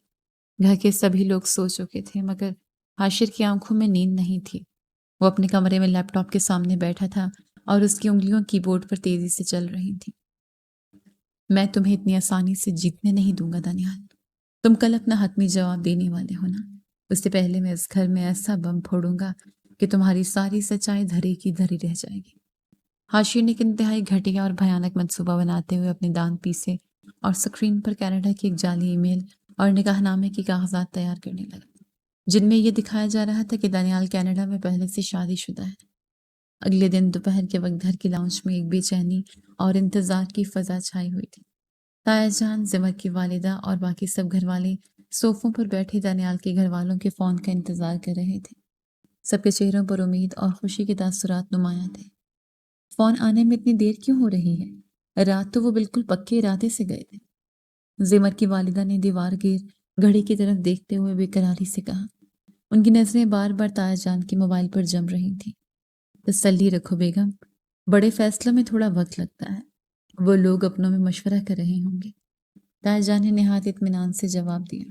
گھر کے سبھی لوگ سو چکے تھے، مگر حاشر کی آنکھوں میں نیند نہیں تھی۔ وہ اپنے کمرے میں لیپ ٹاپ کے سامنے بیٹھا تھا اور اس کی انگلیاں کی بورڈ پر تیزی سے چل رہی تھیں۔ میں تمہیں اتنی آسانی سے جیتنے نہیں دوں گا دانیال۔ تم کل اپنا حتمی جواب دینے والے ہو نا؟ اس سے پہلے میں اس گھر میں ایسا بم پھوڑوں گا کہ تمہاری ساری سچائی دھرے کی دھری رہ جائے گی۔ حاشر نے ایک انتہائی گھٹیا اور بھیانک منصوبہ بناتے ہوئے اپنے دانت پیسے اور اسکرین پر کینیڈا کی ایک جعلی ای میل اور نکاح نامے کے کاغذات تیار کرنے لگا، جن میں یہ دکھایا جا رہا تھا کہ دانیال کینیڈا میں پہلے سے شادی شدہ ہے۔ اگلے دن دوپہر کے وقت گھر کی لاؤنج میں ایک بے چینی اور انتظار کی فضا چھائی ہوئی تھی۔ تایا جان، زمر کی والدہ اور باقی سب گھر والے صوفوں پر بیٹھے دانیال کے گھر والوں کے فون کا انتظار کر رہے تھے۔ سب کے چہروں پر امید اور خوشی کے تاثرات نمایاں تھے۔ فون آنے میں اتنی دیر کیوں ہو رہی ہے؟ رات تو وہ بالکل پکے ارادے سے گئے تھے۔ زمر کی والدہ نے دیوار گیر گھڑی کی طرف دیکھتے ہوئے بے قراری سے کہا۔ ان کی نظریں بار بار تایا جان کے موبائل پر جم رہی تھیں۔ تسلی رکھو بیگم، بڑے فیصلوں میں تھوڑا وقت لگتا ہے۔ وہ لوگ اپنوں میں مشورہ کر رہے ہوں گے۔ تایا جان نے نہایت اطمینان سے جواب دیا۔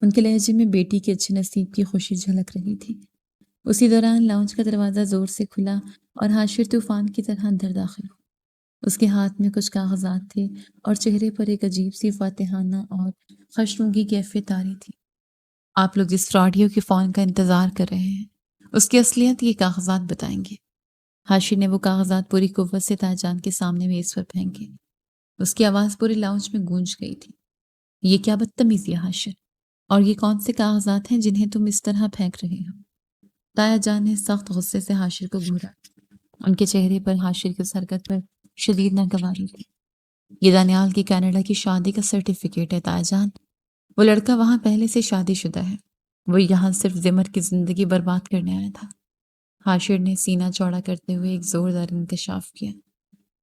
ان کے لہجے میں بیٹی کے اچھے نصیب کی خوشی جھلک رہی تھی۔ اسی دوران لاؤنج کا دروازہ زور سے کھلا اور حاشر طوفان کی طرح اندر داخل ہوا۔ اس کے ہاتھ میں کچھ کاغذات تھے اور چہرے پر ایک عجیب سی فاتحانہ اور خشنودی کیفیت طاری تھی۔ آپ لوگ جس فراڈیو کے فون کا انتظار کر رہے ہیں، اس کی اصلیت یہ کاغذات بتائیں گے۔ حاشر نے وہ کاغذات پوری قوت سے تایا جان کے سامنے میز پر پھینکے۔ اس کی آواز پورے لاؤنج میں گونج گئی تھی۔ یہ کیا بدتمیزی ہے حاشر، اور یہ کون سے کاغذات ہیں جنہیں تم اس طرح پھینک رہے ہو؟ تایا جان نے سخت غصے سے حاشر کو گھورا۔ ان کے چہرے پر حاشر کی اس حرکت پر شدید ناگواری تھی۔ یہ دانیال کی کینیڈا کی شادی کا سرٹیفکیٹ ہے تایا جان۔ وہ لڑکا وہاں پہلے سے شادی شدہ ہے، وہ یہاں صرف زمر کی زندگی برباد کرنے آیا تھا۔ حاشر نے سینہ چوڑا کرتے ہوئے ایک زوردار انکشاف کیا۔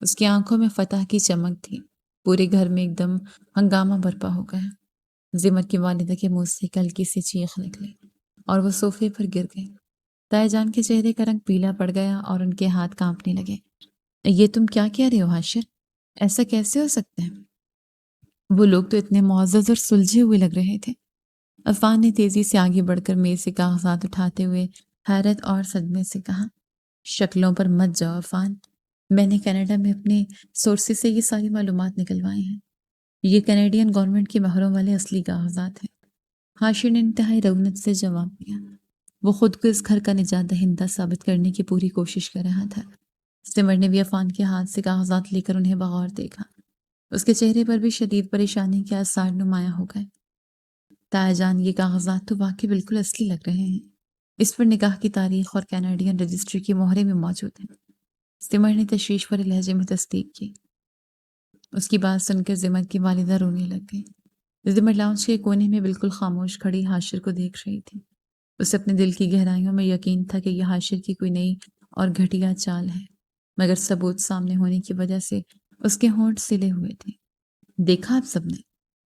اس کی آنکھوں میں فتح کی چمک تھی۔ پورے گھر میں ایک دم ہنگامہ برپا ہو گیا۔ زمر کی والدہ کے منہ سے ایک ہلکی سی چیخ نکلی اور وہ صوفے پر گر گئی۔ تایا جان کے چہرے کا رنگ پیلا پڑ گیا اور ان کے ہاتھ کانپنے لگے۔ یہ تم کیا کہہ رہے ہو حاشر؟ ایسا کیسے ہو سکتا ہے؟ وہ لوگ تو اتنے معزز اور سلجھے ہوئے لگ رہے تھے۔ عرفان نے تیزی سے آگے بڑھ کر میز سے کاغذات اٹھاتے ہوئے حیرت اور صدمے سے کہا، شکلوں پر مت جاؤ عرفان، میں نے کینیڈا میں اپنے سورسز سے یہ ساری معلومات نکلوائی ہیں۔ یہ کینیڈین گورنمنٹ کے مہروں والے اصلی کاغذات ہیں۔ حاشر نے انتہائی رغبت سے جواب دیا۔ وہ خود کو اس گھر کا نجات دہندہ ثابت کرنے کی پوری کوشش کر رہا تھا۔ سمر نے بھی عرفان کے ہاتھ سے کاغذات لے کر انہیں بغور دیکھا۔ اس کے چہرے پر بھی شدید پریشانی کے آثار نمایاں ہو گئے۔ تایا جان، یہ کاغذات تو واقعی بالکل اصلی لگ رہے ہیں۔ اس پر نکاح کی تاریخ اور کینیڈین رجسٹری کی مہریں بھی موجود ہیں۔ سمر نے تشویش بھرے لہجے میں تصدیق کی۔ اس کی بات سن کر زمر کی والدہ رونے لگ گئی۔ زمر لاؤنج کے کونے میں بالکل خاموش کھڑی حاشر کو دیکھ رہی تھی۔ اسے اپنے دل کی گہرائیوں میں یقین تھا کہ یہ حاشر کی کوئی نئی اور گھٹیا چال ہے، مگر ثبوت سامنے ہونے کی وجہ سے اس کے ہونٹ سلے ہوئے تھے۔ دیکھا آپ سب نے،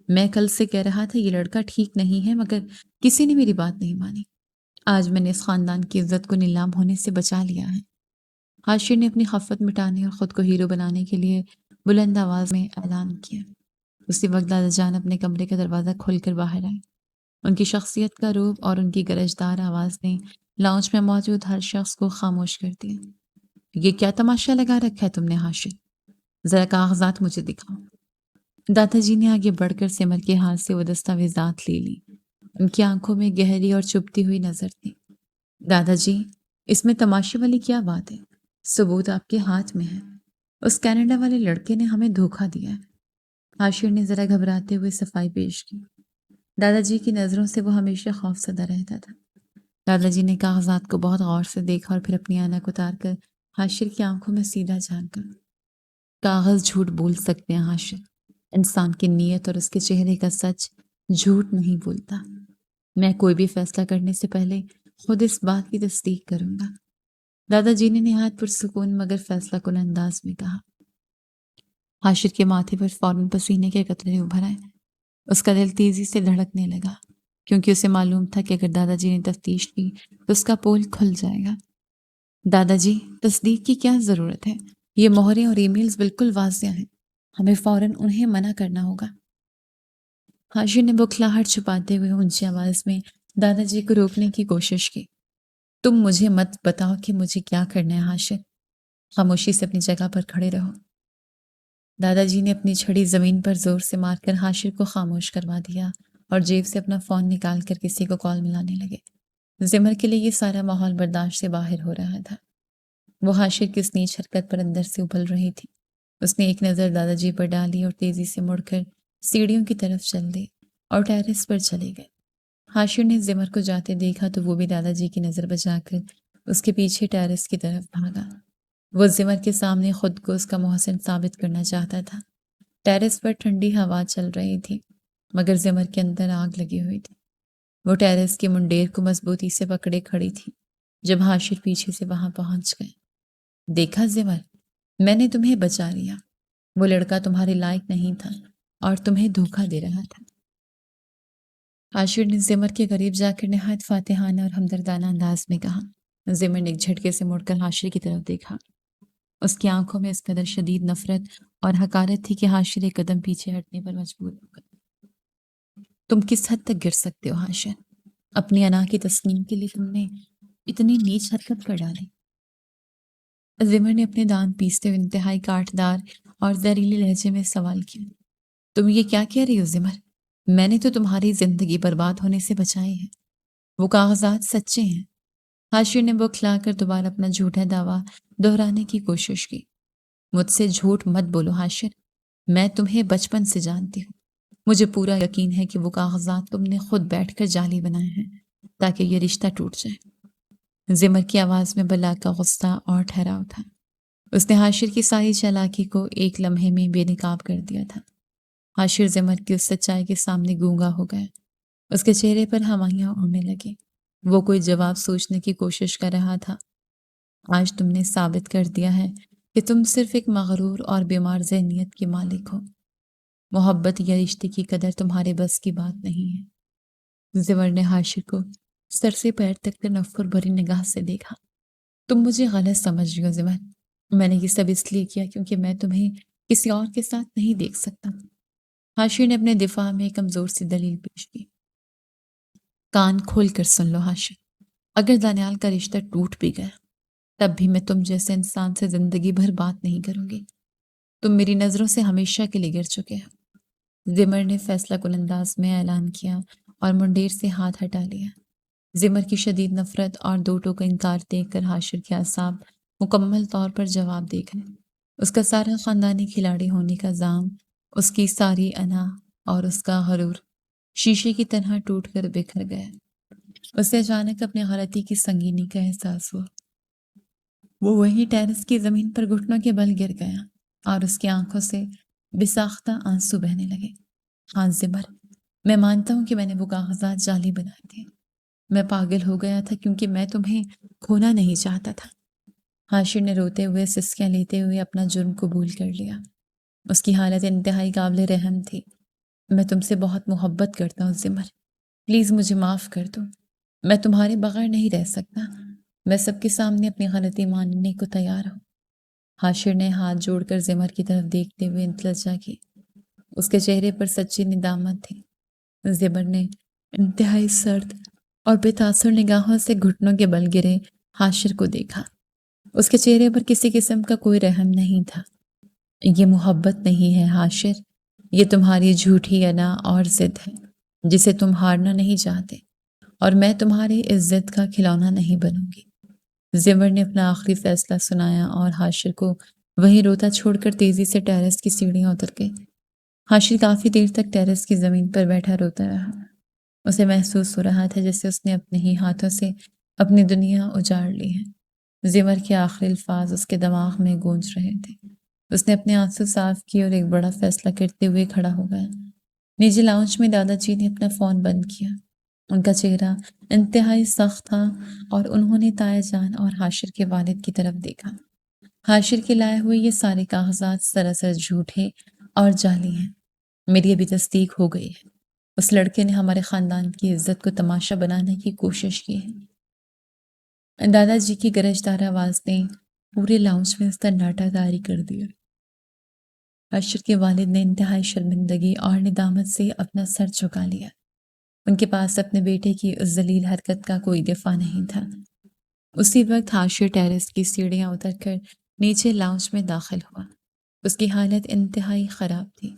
میں کل سے کہہ رہا تھا یہ لڑکا ٹھیک نہیں ہے، مگر کسی نے میری بات نہیں مانی۔ آج میں نے اس خاندان کی عزت کو نیلام ہونے سے بچا لیا ہے۔ حاشر نے اپنی خفت مٹانے اور خود کو ہیرو بنانے کے لیے بلند آواز میں اعلان کیا۔ اسی وقت دادا جان اپنے کمرے کا دروازہ کھول کر باہر آئے۔ ان کی شخصیت کا روب اور ان کی گرجدار آواز نے لاؤنج میں موجود ہر شخص کو خاموش کر دیا۔ یہ کیا تماشا لگا رکھا ہے تم نے حاشر؟ ذرا کاغذات مجھے دکھاؤ۔ دادا جی نے آگے بڑھ کر سمر کے ہاتھ سے وہ دستاویزات لے لی۔ ان کی آنکھوں میں گہری اور چبھتی ہوئی نظر تھی۔ دادا جی، اس میں تماشے والی کیا بات ہے؟ ثبوت آپ کے ہاتھ میں ہے۔ اس کینیڈا والے لڑکے نے ہمیں دھوکہ دیا ہے۔ حاشر نے ذرا گھبراتے ہوئے صفائی پیش کی۔ دادا جی کی نظروں سے وہ ہمیشہ خوف زدہ رہتا تھا۔ دادا جی نے کاغذات کو بہت غور سے دیکھا اور پھر اپنی آنکھ اتار کر حاشر کی آنکھوں میں سیدھا جھانک کر، کاغذ جھوٹ بول سکتے ہیں حاشر، انسان کی نیت اور اس کے چہرے کا سچ جھوٹ نہیں بولتا۔ میں کوئی بھی فیصلہ کرنے سے پہلے خود اس بات کی تصدیق کروں گا۔ دادا جی نے نہایت پرسکون مگر فیصلہ کن انداز میں کہا۔ حاشر کے ماتھے پر فوراً پسینے کے قطرے ابھر آئے۔ اس کا دل تیزی سے دھڑکنے لگا، کیونکہ اسے معلوم تھا کہ اگر دادا جی نے تفتیش کی تو اس کا پول کھل جائے گا۔ دادا جی، تصدیق کی کیا ضرورت ہے؟ یہ مہریں اور ای میلز بالکل واضح ہیں، ہمیں فوراً انہیں منع کرنا ہوگا۔ حاشر نے بکھلاہٹ چھپاتے ہوئے اونچی آواز میں دادا جی کو روکنے کی کوشش کی۔ تم مجھے مت بتاؤ کہ مجھے کیا کرنا ہے حاشر، خاموشی سے اپنی جگہ پر کھڑے رہو۔ دادا جی نے اپنی چھڑی زمین پر زور سے مار کر حاشر کو خاموش کروا دیا اور جیب سے اپنا فون نکال کر کسی کو کال ملانے لگے۔ زمر کے لیے یہ سارا ماحول برداشت سے باہر ہو رہا تھا۔ وہ حاشر کی اس نیچ حرکت پر اندر سے ابل رہی تھی۔ اس نے ایک نظر دادا جی پر ڈالی اور تیزی سے مڑ کر سیڑھیوں کی طرف چل دی اور ٹیرس پر چلے گئے۔ حاشر نے زمر کو جاتے دیکھا تو وہ بھی دادا جی کی نظر بچا کر اس کے پیچھے ٹیرس کی طرف بھاگا۔ وہ زمر کے سامنے خود کو اس کا محسن ثابت کرنا چاہتا تھا۔ ٹیرس پر ٹھنڈی ہوا چل رہی تھی، مگر زمر کے اندر آگ لگی ہوئی تھی۔ وہ ٹیرس کے منڈیر کو مضبوطی سے پکڑے کھڑی تھی جب حاشر پیچھے سے وہاں پہنچ گئے۔ دیکھا زمر، میں نے تمہیں بچا لیا۔ وہ لڑکا تمہارے لائق نہیں تھا اور تمہیں دھوکہ دے رہا تھا۔ حاشر نے زمر کے قریب جا کر نہایت فاتحانہ اور ہمدردانہ انداز میں کہا۔ زمر نے ایک جھٹکے سے مڑ کر حاشر کی طرف دیکھا۔ اس کی آنکھوں میں اس قدر شدید نفرت اور حقارت تھی کہ حاشر ایک قدم پیچھے ہٹنے پر مجبور ہو گیا۔ تم کس حد تک گر سکتے ہو حاشر؟ اپنی انا کی تسلیم کے لیے تم نے اتنی نیچ حرکت کر ڈالی۔ زمر نے اپنے دانت پیستے ہوئے انتہائی کاٹدار اور زہریلے لہجے میں سوال کیا۔ تم یہ کیا کہہ رہی ہو زمر؟ میں نے تو تمہاری زندگی برباد ہونے سے بچائی ہے۔ وہ کاغذات سچے ہیں۔ حاشر نے بکھلا کر دوبارہ اپنا جھوٹا دعویٰ دہرانے کی کوشش کی۔ مجھ سے جھوٹ مت بولو حاشر، میں تمہیں بچپن سے جانتی ہوں، مجھے پورا یقین ہے کہ وہ کاغذات تم نے خود بیٹھ کر جعلی بنائے ہیں تاکہ یہ رشتہ ٹوٹ جائے۔ زمر کی آواز میں بلا کا غصہ اور ٹھہراؤ تھا۔ اس نے حاشر کی ساری چالاکی کو ایک لمحے میں بے نقاب کر دیا تھا۔ حاشر زمر کی اس سچائی کے سامنے گونگا ہو گیا۔ اس کے چہرے پر ہوائیاں اڑنے لگیں۔ وہ کوئی جواب سوچنے کی کوشش کر رہا تھا۔ آج تم نے ثابت کر دیا ہے کہ تم صرف ایک مغرور اور بیمار ذہنیت کے مالک ہو۔ محبت یا رشتے کی قدر تمہارے بس کی بات نہیں ہے۔ زمر نے حاشر کو سر سے پیر تک تنفر بھری نگاہ سے دیکھا۔ تم مجھے غلط سمجھ رہی ہو زمر۔ میں نے یہ سب اس لیے کیا کیونکہ میں تمہیں کسی اور کے ساتھ نہیں دیکھ سکتا۔ حاشر نے اپنے دفاع میں کمزور سی دلیل پیش کی۔ کان کھول کر سن لو حاشر، اگر دانیال کا رشتہ ٹوٹ بھی گیا تب بھی میں تم جیسے انسان سے زندگی بھر بات نہیں کروں گی۔ تم میری نظروں سے ہمیشہ کے لیے گر چکے ہو۔ زمر نے فیصلہ کن انداز میں اعلان کیا اور منڈیر سے ہاتھ ہٹا لیا۔ زمر کی شدید نفرت اور دو ٹوک انکار دیکھ کر حاشر کے اعصاب مکمل طور پر جواب دے گئے۔ اس کا سارا خاندانی کھلاڑی ہونے کا زعم، اس کی ساری انا اور اس کا غرور شیشے کی طرح ٹوٹ کر بکھر گیا۔ اسے اچانک اپنی غلطی کی سنگینی کا احساس ہوا۔ وہ وہی ٹیرس کی زمین پر گھٹنوں کے بل گر گیا اور اس کی آنکھوں سے بے ساختہ آنسو بہنے لگے۔ ہاں زمر، میں مانتا ہوں کہ میں نے وہ کاغذات جعلی بنائے تھے۔ میں پاگل ہو گیا تھا کیونکہ میں تمہیں کھونا نہیں چاہتا تھا۔ حاشر نے روتے ہوئے سسکیاں لیتے ہوئے اپنا جرم قبول کر لیا۔ اس کی حالت انتہائی قابل رحم تھی۔ میں تم سے بہت محبت کرتا ہوں زمر، پلیز مجھے معاف کر دو۔ میں تمہارے بغیر نہیں رہ سکتا۔ میں سب کے سامنے اپنی غلطی ماننے کو تیار ہوں۔ حاشر نے ہاتھ جوڑ کر زمر کی طرف دیکھتے ہوئے التجا کی۔ اس کے چہرے پر سچی ندامت تھی۔ زمر نے انتہائی سرد اور بے تاثر نگاہوں سے گھٹنوں کے بل گرے حاشر کو دیکھا۔ اس کے چہرے پر کسی قسم کا کوئی رحم نہیں تھا۔ یہ محبت نہیں ہے حاشر، یہ تمہاری جھوٹی انا اور ضد ہے جسے تم ہارنا نہیں چاہتے، اور میں تمہاری عزت کا کھلونا نہیں بنوں گی۔ زمر نے اپنا آخری فیصلہ سنایا اور حاشر کو وہیں روتا چھوڑ کر تیزی سے ٹیرس کی سیڑھیاں اتر گئی۔ حاشر کافی دیر تک ٹیرس کی زمین پر بیٹھا روتا رہا۔ اسے محسوس ہو رہا تھا جیسے اس نے اپنے ہی ہاتھوں سے اپنی دنیا اجاڑ لی ہے۔ زمر کے آخری الفاظ اس کے دماغ میں گونج رہے تھے۔ اس نے اپنے آنسو صاف کیے اور ایک بڑا فیصلہ کرتے ہوئے کھڑا ہو گیا۔ نیچے لاؤنج میں دادا جی نے اپنا فون بند کیا۔ ان کا چہرہ انتہائی سخت تھا اور انہوں نے تایا جان اور حاشر کے والد کی طرف دیکھا۔ حاشر کے لائے ہوئے یہ سارے کاغذات سراسر جھوٹے اور جعلی ہیں۔ میری ابھی تصدیق ہو گئی ہے۔ اس لڑکے نے ہمارے خاندان کی عزت کو تماشا بنانے کی کوشش کی ہے۔ دادا جی کی گرجدار آواز نے پورے لاؤنج میں سناٹا طاری کر دیا۔ حاشر کے والد نے انتہائی شرمندگی اور ندامت سے اپنا سر جھکا لیا۔ ان کے پاس اپنے بیٹے کی اس ذلیل حرکت کا کوئی دفاع نہیں تھا۔ اسی وقت حاشر ٹیرس کی سیڑھیاں اتر کر نیچے لاؤنج میں داخل ہوا۔ اس کی حالت انتہائی خراب تھی۔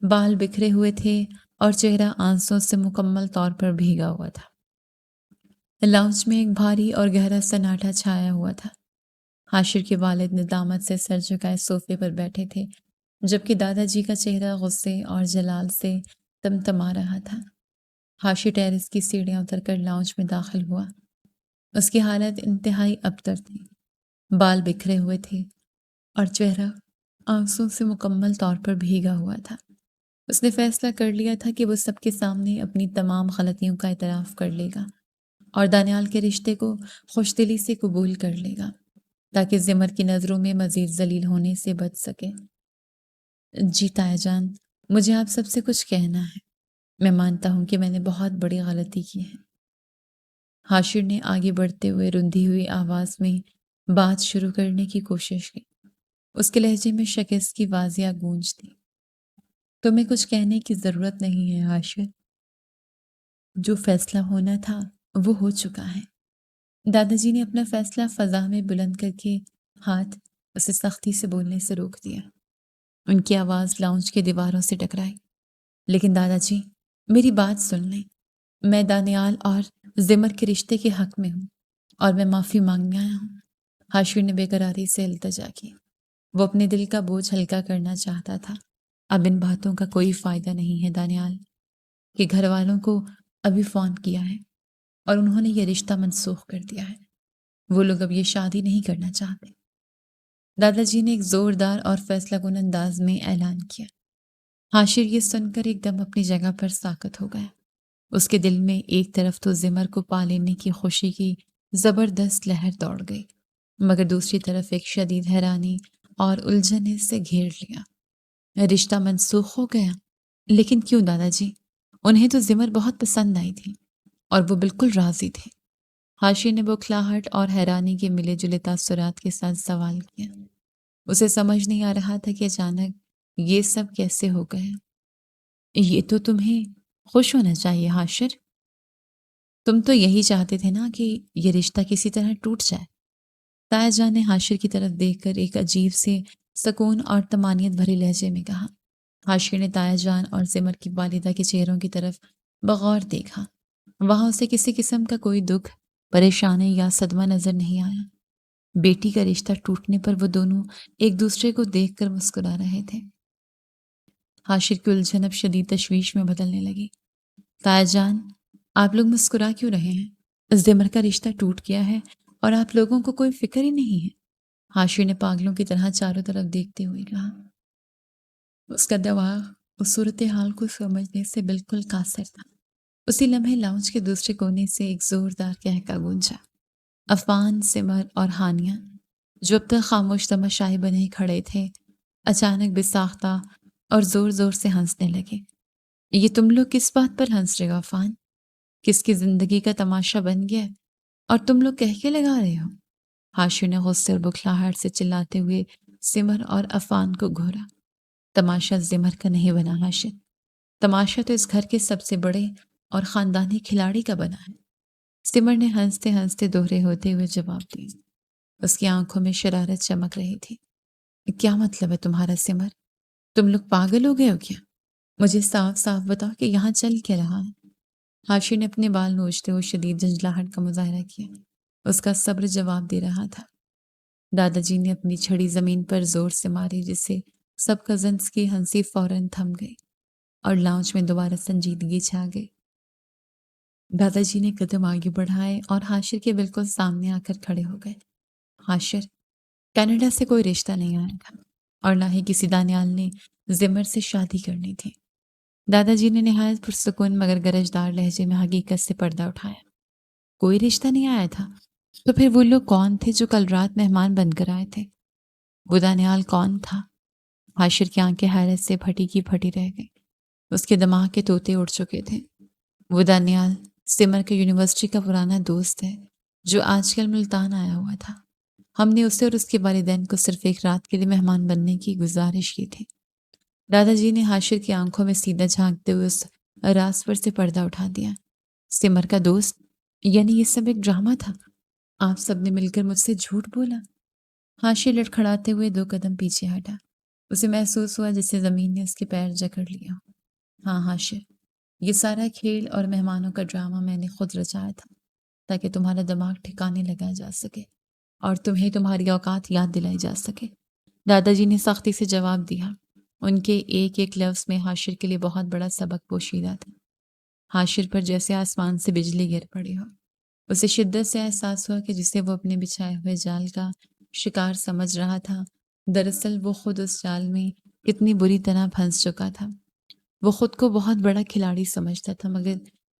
بال بکھرے ہوئے تھے اور چہرہ آنسوں سے مکمل طور پر بھیگا ہوا تھا۔ لاؤنج میں ایک بھاری اور گہرا سناٹا چھایا ہوا تھا۔ حاشر کے والد ندامت سے سر جھکائے صوفے پر بیٹھے تھے، جبکہ دادا جی کا چہرہ غصے اور جلال سے تمتما رہا تھا۔ حاشر ٹیرس کی سیڑھیاں اتر کر لاؤنج میں داخل ہوا۔ اس کی حالت انتہائی ابتر تھی۔ بال بکھرے ہوئے تھے اور چہرہ آنسوں سے مکمل طور پر بھیگا ہوا تھا۔ اس نے فیصلہ کر لیا تھا کہ وہ سب کے سامنے اپنی تمام غلطیوں کا اعتراف کر لے گا اور دانیال کے رشتے کو خوش دلی سے قبول کر لے گا تاکہ زمر کی نظروں میں مزید ذلیل ہونے سے بچ سکے۔ جی تایا جان، مجھے آپ سب سے کچھ کہنا ہے۔ میں مانتا ہوں کہ میں نے بہت بڑی غلطی کی ہے۔ حاشر نے آگے بڑھتے ہوئے رندھی ہوئی آواز میں بات شروع کرنے کی کوشش کی۔ اس کے لہجے میں شکست کی واضح گونج تھی۔ تمہیں کچھ کہنے کی ضرورت نہیں ہے حاشر، جو فیصلہ ہونا تھا وہ ہو چکا ہے۔ دادا جی نے اپنا فیصلہ فضا میں بلند کر کے ہاتھ اسے سختی سے بولنے سے روک دیا۔ ان کی آواز لاؤنج کے دیواروں سے ٹکرائی۔ لیکن دادا جی، میری بات سن لیں۔ میں دانیال اور زمر کے رشتے کے حق میں ہوں اور میں معافی مانگنے آیا ہوں۔ حاشر نے بے قراری سے التجا کی۔ وہ اپنے دل کا بوجھ ہلکا کرنا چاہتا تھا۔ اب ان باتوں کا کوئی فائدہ نہیں ہے دانیال، کہ گھر والوں کو ابھی فون کیا ہے اور انہوں نے یہ رشتہ منسوخ کر دیا ہے۔ وہ لوگ اب یہ شادی نہیں کرنا چاہتے۔ دادا جی نے ایک زوردار اور فیصلہ کن انداز میں اعلان کیا۔ حاشر یہ سن کر ایک دم اپنی جگہ پر ساکت ہو گیا۔ اس کے دل میں ایک طرف تو زمر کو پا لینے کی خوشی کی زبردست لہر دوڑ گئی، مگر دوسری طرف ایک شدید حیرانی اور الجھن نے اسے گھیر لیا۔ رشتہ منسوخ ہو گیا؟ لیکن کیوں دادا جی؟ انہیں تو زمر بہت پسند آئی تھی اور وہ بالکل راضی تھے۔ حاشر نے بوکھلاہٹ اور حیرانی کے ملے جلے تاثرات کے ساتھ سوال کیا۔ اسے سمجھ نہیں آ رہا تھا کہ اچانک یہ سب کیسے ہو گیا۔ یہ تو تمہیں خوش ہونا چاہیے حاشر، تم تو یہی چاہتے تھے نا کہ یہ رشتہ کسی طرح ٹوٹ جائے۔ تایا جان نے حاشر کی طرف دیکھ کر ایک عجیب سے سکون اور طمانینت بھری لہجے میں کہا۔ حاشر نے تایا جان اور زمر کی والدہ کے چہروں کی طرف بغور دیکھا۔ وہاں اسے کسی قسم کا کوئی دکھ، پریشانی یا صدمہ نظر نہیں آیا۔ بیٹی کا رشتہ ٹوٹنے پر وہ دونوں ایک دوسرے کو دیکھ کر مسکرا رہے تھے۔ حاشر کی الجھن اب شدید تشویش میں بدلنے لگی۔ تایا جان، آپ لوگ مسکرا کیوں رہے ہیں؟ زمر کا رشتہ ٹوٹ گیا ہے اور آپ لوگوں کو کوئی فکر ہی نہیں ہے۔ حاشر نے پاگلوں کی طرح چاروں طرف دیکھتے ہوئے کہا۔ اس کا دماغ اس صورتحال کو سمجھنے سے بالکل قاصر تھا۔ اسی لمحے لاؤنج کے دوسرے کونے سے ایک زوردار کہکا گونجا۔ عفان، سمر اور ہانیہ، جو اب تک خاموش تماشائی بنے کھڑے تھے، اچانک بساختہ اور زور زور سے ہنسنے لگے۔ یہ تم لوگ کس بات پر ہنس رہے ہو عفان؟ کس کی زندگی کا تماشا بن گیا اور تم لوگ کہہ کے لگا رہے ہو؟ حاشر نے غصے اور بکھلاہٹ سے چلاتے ہوئے سمر اور عفان کو گھورا۔ تماشا زمر کا نہیں بنا حاشر، تماشا تو اس گھر کے سب سے بڑے اور خاندانی کھلاڑی کا بنا ہے۔ سمر نے ہنستے ہنستے دوہرے ہوتے ہوئے جواب دیا۔ اس کی آنکھوں میں شرارت چمک رہی تھی۔ کیا مطلب ہے تمہارا سمر؟ تم لوگ پاگل ہو گئے ہو کیا؟ مجھے صاف صاف بتاؤ کہ یہاں چل کیا رہا ہے؟ حاشر نے اپنے بال نوچتے ہوئے شدید جھنجھلاہٹ کا مظاہرہ کیا۔ اس کا صبر جواب دے رہا تھا۔ دادا جی نے اپنی چھڑی زمین پر زور سے ماری، جس سے سب کزنس کی ہنسی فوراً تھم گئی اور لاؤنج میں دوبارہ سنجیدگی چھا گئی۔ دادا جی نے قدم آگے بڑھائے اور حاشر کے بالکل سامنے آ کر کھڑے ہو گئے۔ حاشر، کینیڈا سے کوئی رشتہ نہیں آیا تھا اور نہ ہی کسی دانیال نے زمر سے شادی کرنی تھی۔ دادا جی نے نہایت پرسکون مگر گرجدار لہجے میں حقیقت سے پردہ اٹھایا۔ کوئی رشتہ نہیں آیا تھا؟ تو پھر وہ لوگ کون تھے جو کل رات مہمان بن کر آئے تھے؟ وہ دانیال کون تھا؟ حاشر کی آنکھیں حیرت سے پھٹی کی پھٹی رہ گئی۔ اس کے دماغ کے طوطے اڑ چکے تھے۔ وہ دانیال سمر کے یونیورسٹی کا پرانا دوست ہے جو آج کل ملتان آیا ہوا تھا۔ ہم نے اسے اور اس کے والدین کو صرف ایک رات کے لیے مہمان بننے کی گزارش کی تھی۔ دادا جی نے حاشر کی آنکھوں میں سیدھا جھانکتے ہوئے اس راز پر سے پردہ اٹھا دیا۔ سمر کا دوست؟ یعنی یہ سب ایک ڈرامہ تھا؟ آپ سب نے مل کر مجھ سے جھوٹ بولا؟ حاشر لڑکھڑاتے ہوئے 2 قدم پیچھے ہٹا۔ اسے محسوس ہوا جیسے زمین نے اس کے پیر جکڑ لیا۔ ہاں حاشر، یہ سارا کھیل اور مہمانوں کا ڈرامہ میں نے خود رچایا تھا تاکہ تمہارا دماغ ٹھکانے لگایا جا سکے اور تمہیں تمہاری اوقات یاد دلائی جا سکے۔ دادا جی نے سختی سے جواب دیا۔ ان کے ایک ایک لفظ میں حاشر کے لیے بہت بڑا سبق پوشیدہ تھا۔ حاشر پر جیسے آسمان سے بجلی گر پڑی ہو۔ اسے شدت سے احساس ہوا کہ جسے وہ اپنے بچھائے ہوئے جال کا شکار سمجھ رہا تھا، دراصل وہ خود اس جال میں کتنی بری طرح پھنس چکا تھا۔ وہ خود کو بہت بڑا کھلاڑی سمجھتا تھا، مگر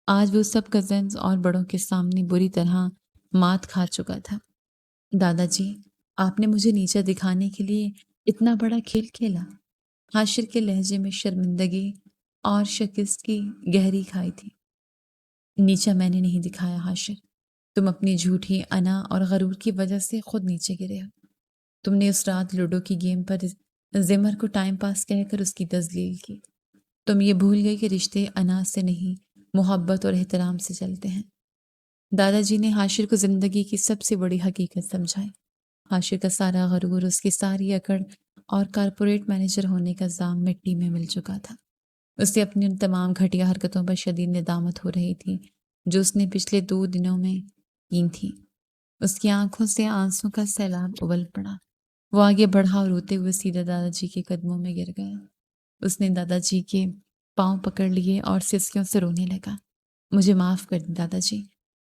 آج وہ سب کزنز اور بڑوں کے سامنے بری طرح مات کھا چکا تھا۔ دادا جی، آپ نے مجھے نیچا دکھانے کے لیے اتنا بڑا کھیل کھیلا؟ حاشر کے لہجے میں شرمندگی اور شکست کی گہری کھائی تھی۔ نیچا میں نے نہیں دکھایا حاشر، تم اپنی جھوٹی انا اور غرور کی وجہ سے خود نیچے گرے ہو۔ تم نے اس رات لوڈو کی گیم پر زمر کو ٹائم پاس کہہ کر اس کی تذلیل کی۔ تم یہ بھول گئے کہ رشتے انا سے نہیں، محبت اور احترام سے چلتے ہیں۔ دادا جی نے حاشر کو زندگی کی سب سے بڑی حقیقت سمجھائی۔ حاشر کا سارا غرور، اس کی ساری اکڑ اور کارپوریٹ مینیجر ہونے کا زام مٹی میں مل چکا تھا۔ اسے اپنی ان تمام گھٹیا حرکتوں پر شدید ندامت ہو رہی تھی جو اس نے پچھلے 2 دنوں میں کی تھی۔ اس کی آنکھوں سے آنسوں کا سیلاب ابل پڑا۔ وہ آگے بڑھا اور روتے ہوئے سیدھا دادا جی کے قدموں میں گر گیا۔ اس نے دادا جی کے پاؤں پکڑ لیے اور سسکیوں سے رونے لگا۔ مجھے معاف کر دیں دادا جی،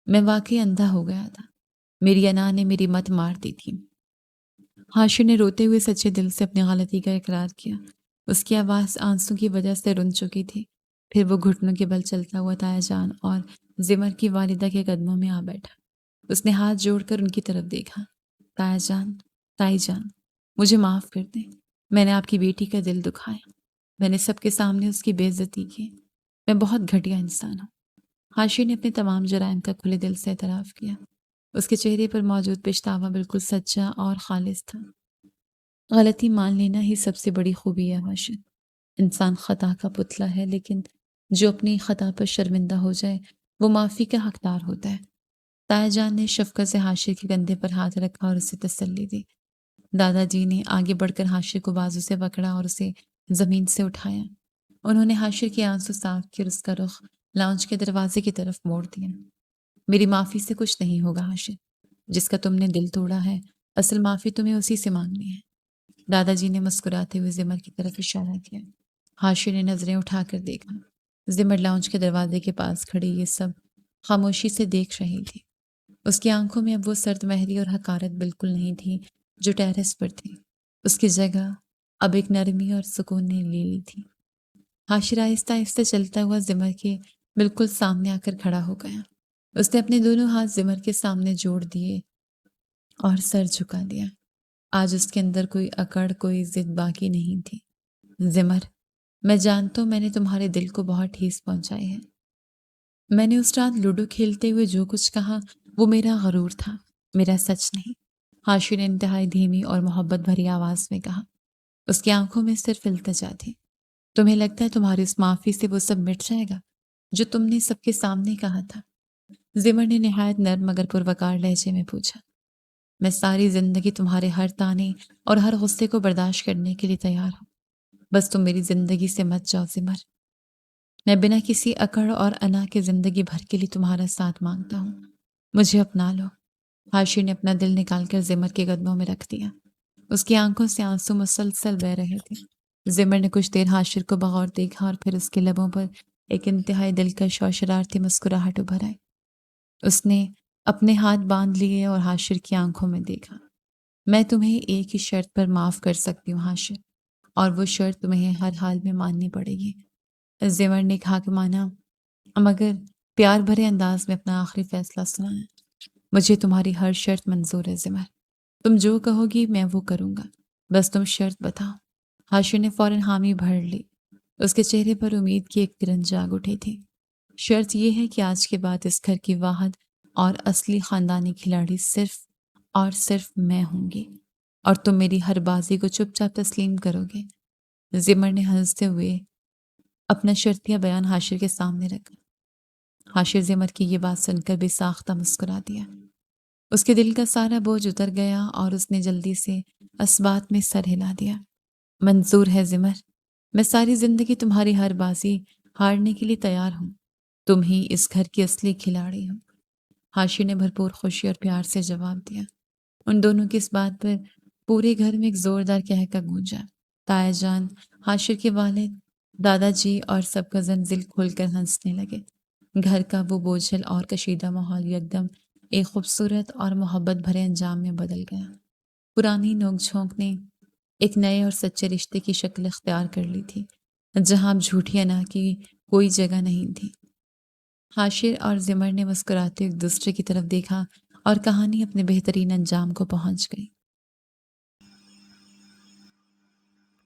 میں واقعی اندھا ہو گیا تھا، میری انا نے میری مت مار دی تھی۔ حاشر نے روتے ہوئے سچے دل سے اپنی غلطی کا اقرار کیا۔ اس کی آواز آنسوں کی وجہ سے رن چکی تھی۔ پھر وہ گھٹنوں کے بل چلتا ہوا تایا جان اور زمر کی والدہ کے قدموں میں آ بیٹھا۔ اس نے ہاتھ جوڑ کر ان کی طرف دیکھا۔ تایا جان، تائی جان، مجھے معاف کر دیں، میں نے آپ کی بیٹی کا دل دکھایا، میں نے سب کے سامنے اس کی بے عزتی کی، میں بہت گھٹیا انسان ہوں۔ حاشر نے اپنے تمام جرائم کا کھلے دل سے اعتراف کیا۔ اس کے چہرے پر موجود پچھتاوا بالکل سچا اور خالص تھا۔ غلطی مان لینا ہی سب سے بڑی خوبی ہے حاشر۔ انسان خطا کا پتلا ہے، لیکن جو اپنی خطا پر شرمندہ ہو جائے وہ معافی کا حقدار ہوتا ہے۔ تایا جان نے شفقت سے حاشر کے کندھے پر ہاتھ رکھا اور اسے تسلی دی۔ دادا جی نے آگے بڑھ کر حاشر کو بازو سے پکڑا اور اسے زمین سے اٹھایا۔ انہوں نے حاشر کے آنسو صاف کیے اور اس کا رخ لاؤنج کے دروازے کی طرف موڑ دیا۔ میری معافی سے کچھ نہیں ہوگا حاشر، جس کا تم نے دل توڑا ہے اصل معافی تمہیں اسی سے مانگنی ہے۔ دادا جی نے مسکراتے ہوئے زمر کی طرف اشارہ کیا۔ حاشر نے نظریں اٹھا کر دیکھا۔ زمر لاؤنج کے دروازے کے پاس کھڑی یہ سب خاموشی سے دیکھ رہی تھی۔ اس کی آنکھوں میں اب وہ سرد مہری اور حقارت بالکل نہیں تھی جو ٹیرس پر تھی۔ اس کی جگہ اب ایک نرمی اور سکون نے لے لی تھی۔ حاشر آہستہ آہستہ چلتا ہوا زمر کے بالکل سامنے آ کر کھڑا ہو گیا۔ اس نے اپنے دونوں ہاتھ زمر کے سامنے جوڑ دیے اور سر جھکا دیا۔ آج اس کے اندر کوئی اکڑ، کوئی ضد باقی نہیں تھی۔ زمر، میں جانتا ہوں میں نے تمہارے دل کو بہت ٹھیس پہنچائی ہے۔ میں نے اس رات لوڈو کھیلتے ہوئے جو کچھ کہا وہ میرا غرور تھا، میرا سچ نہیں۔ حاشر نے انتہائی دھیمی اور محبت بھری آواز میں کہا۔ اس کی آنکھوں میں صرف التجا تھی۔ تمہیں لگتا ہے تمہاری اس معافی سے وہ سب مٹ جائے گا جو تم نے سب کے سامنے کہا تھا؟ زمر نے نہایت نرم مگر پروقار لہجے میں پوچھا۔ میں ساری زندگی تمہارے ہر طعنے اور ہر غصے کو برداشت کرنے کے لیے تیار ہوں، بس تم میری زندگی سے مت جاؤ زمر۔ میں بنا کسی اکڑ اور انا کے زندگی بھر کے لیے تمہارا ساتھ مانگتا ہوں، مجھے اپنا لو۔ حاشر نے اپنا دل نکال کر زمر کے قدموں میں رکھ دیا۔ اس کی آنکھوں سے آنسو مسلسل بہہ رہے تھے۔ زمر نے کچھ دیر حاشر کو بغور دیکھا اور پھر اس کے لبوں پر ایک انتہائی دلکش اور شرارتی مسکراہٹ ابھر آئی۔ اس نے اپنے ہاتھ باندھ لیے اور حاشر کی آنکھوں میں دیکھا۔ میں تمہیں ایک ہی شرط پر معاف کر سکتی ہوں حاشر، اور وہ شرط تمہیں ہر حال میں ماننی پڑے گی۔ زمر نے کہا کہ مانا، مگر پیار بھرے انداز میں اپنا آخری فیصلہ سنایا۔ مجھے تمہاری ہر شرط منظور ہے زمر، تم جو کہو گی میں وہ کروں گا، بس تم شرط بتاؤ۔ حاشر نے فوراً حامی بھر لی۔ اس کے چہرے پر امید کی ایک کرن جاگ اٹھی تھی۔ شرط یہ ہے کہ آج کے بعد اس گھر کی واحد اور اصلی خاندانی کھلاڑی صرف اور صرف میں ہوں گی، اور تم میری ہر بازی کو چپ چاپ تسلیم کرو گے۔ زمر نے ہنستے ہوئے اپنا شرطیہ بیان حاشر کے سامنے رکھا۔ حاشر زمر کی یہ بات سن کر بے ساختہ مسکرا دیا۔ اس کے دل کا سارا بوجھ اتر گیا اور اس نے جلدی سے اسبات میں سر ہلا دیا۔ منظور ہے زمر، میں ساری زندگی تمہاری ہر بازی ہارنے کے لیے تیار ہوں، تم ہی اس گھر کی اصلی کھلاڑی ہو۔ حاشر نے بھرپور خوشی اور پیار سے جواب دیا۔ ان دونوں کی اس بات پر پورے گھر میں ایک زوردار قہقہ گونجا۔ تایا جان، حاشر کے والد، دادا جی اور سب کزن دل کھول کر ہنسنے لگے۔ گھر کا وہ بوجھل اور کشیدہ ماحول یکدم ایک خوبصورت اور محبت بھرے انجام میں بدل گیا۔ پرانی نوک جھونک نے ایک نئے اور سچے رشتے کی شکل اختیار کر لی تھی، جہاں اب جھوٹی انا کی کوئی جگہ نہیں تھی۔ حاشر اور زمر نے مسکراتے ایک دوسرے کی طرف دیکھا اور کہانی اپنے بہترین انجام کو پہنچ گئی۔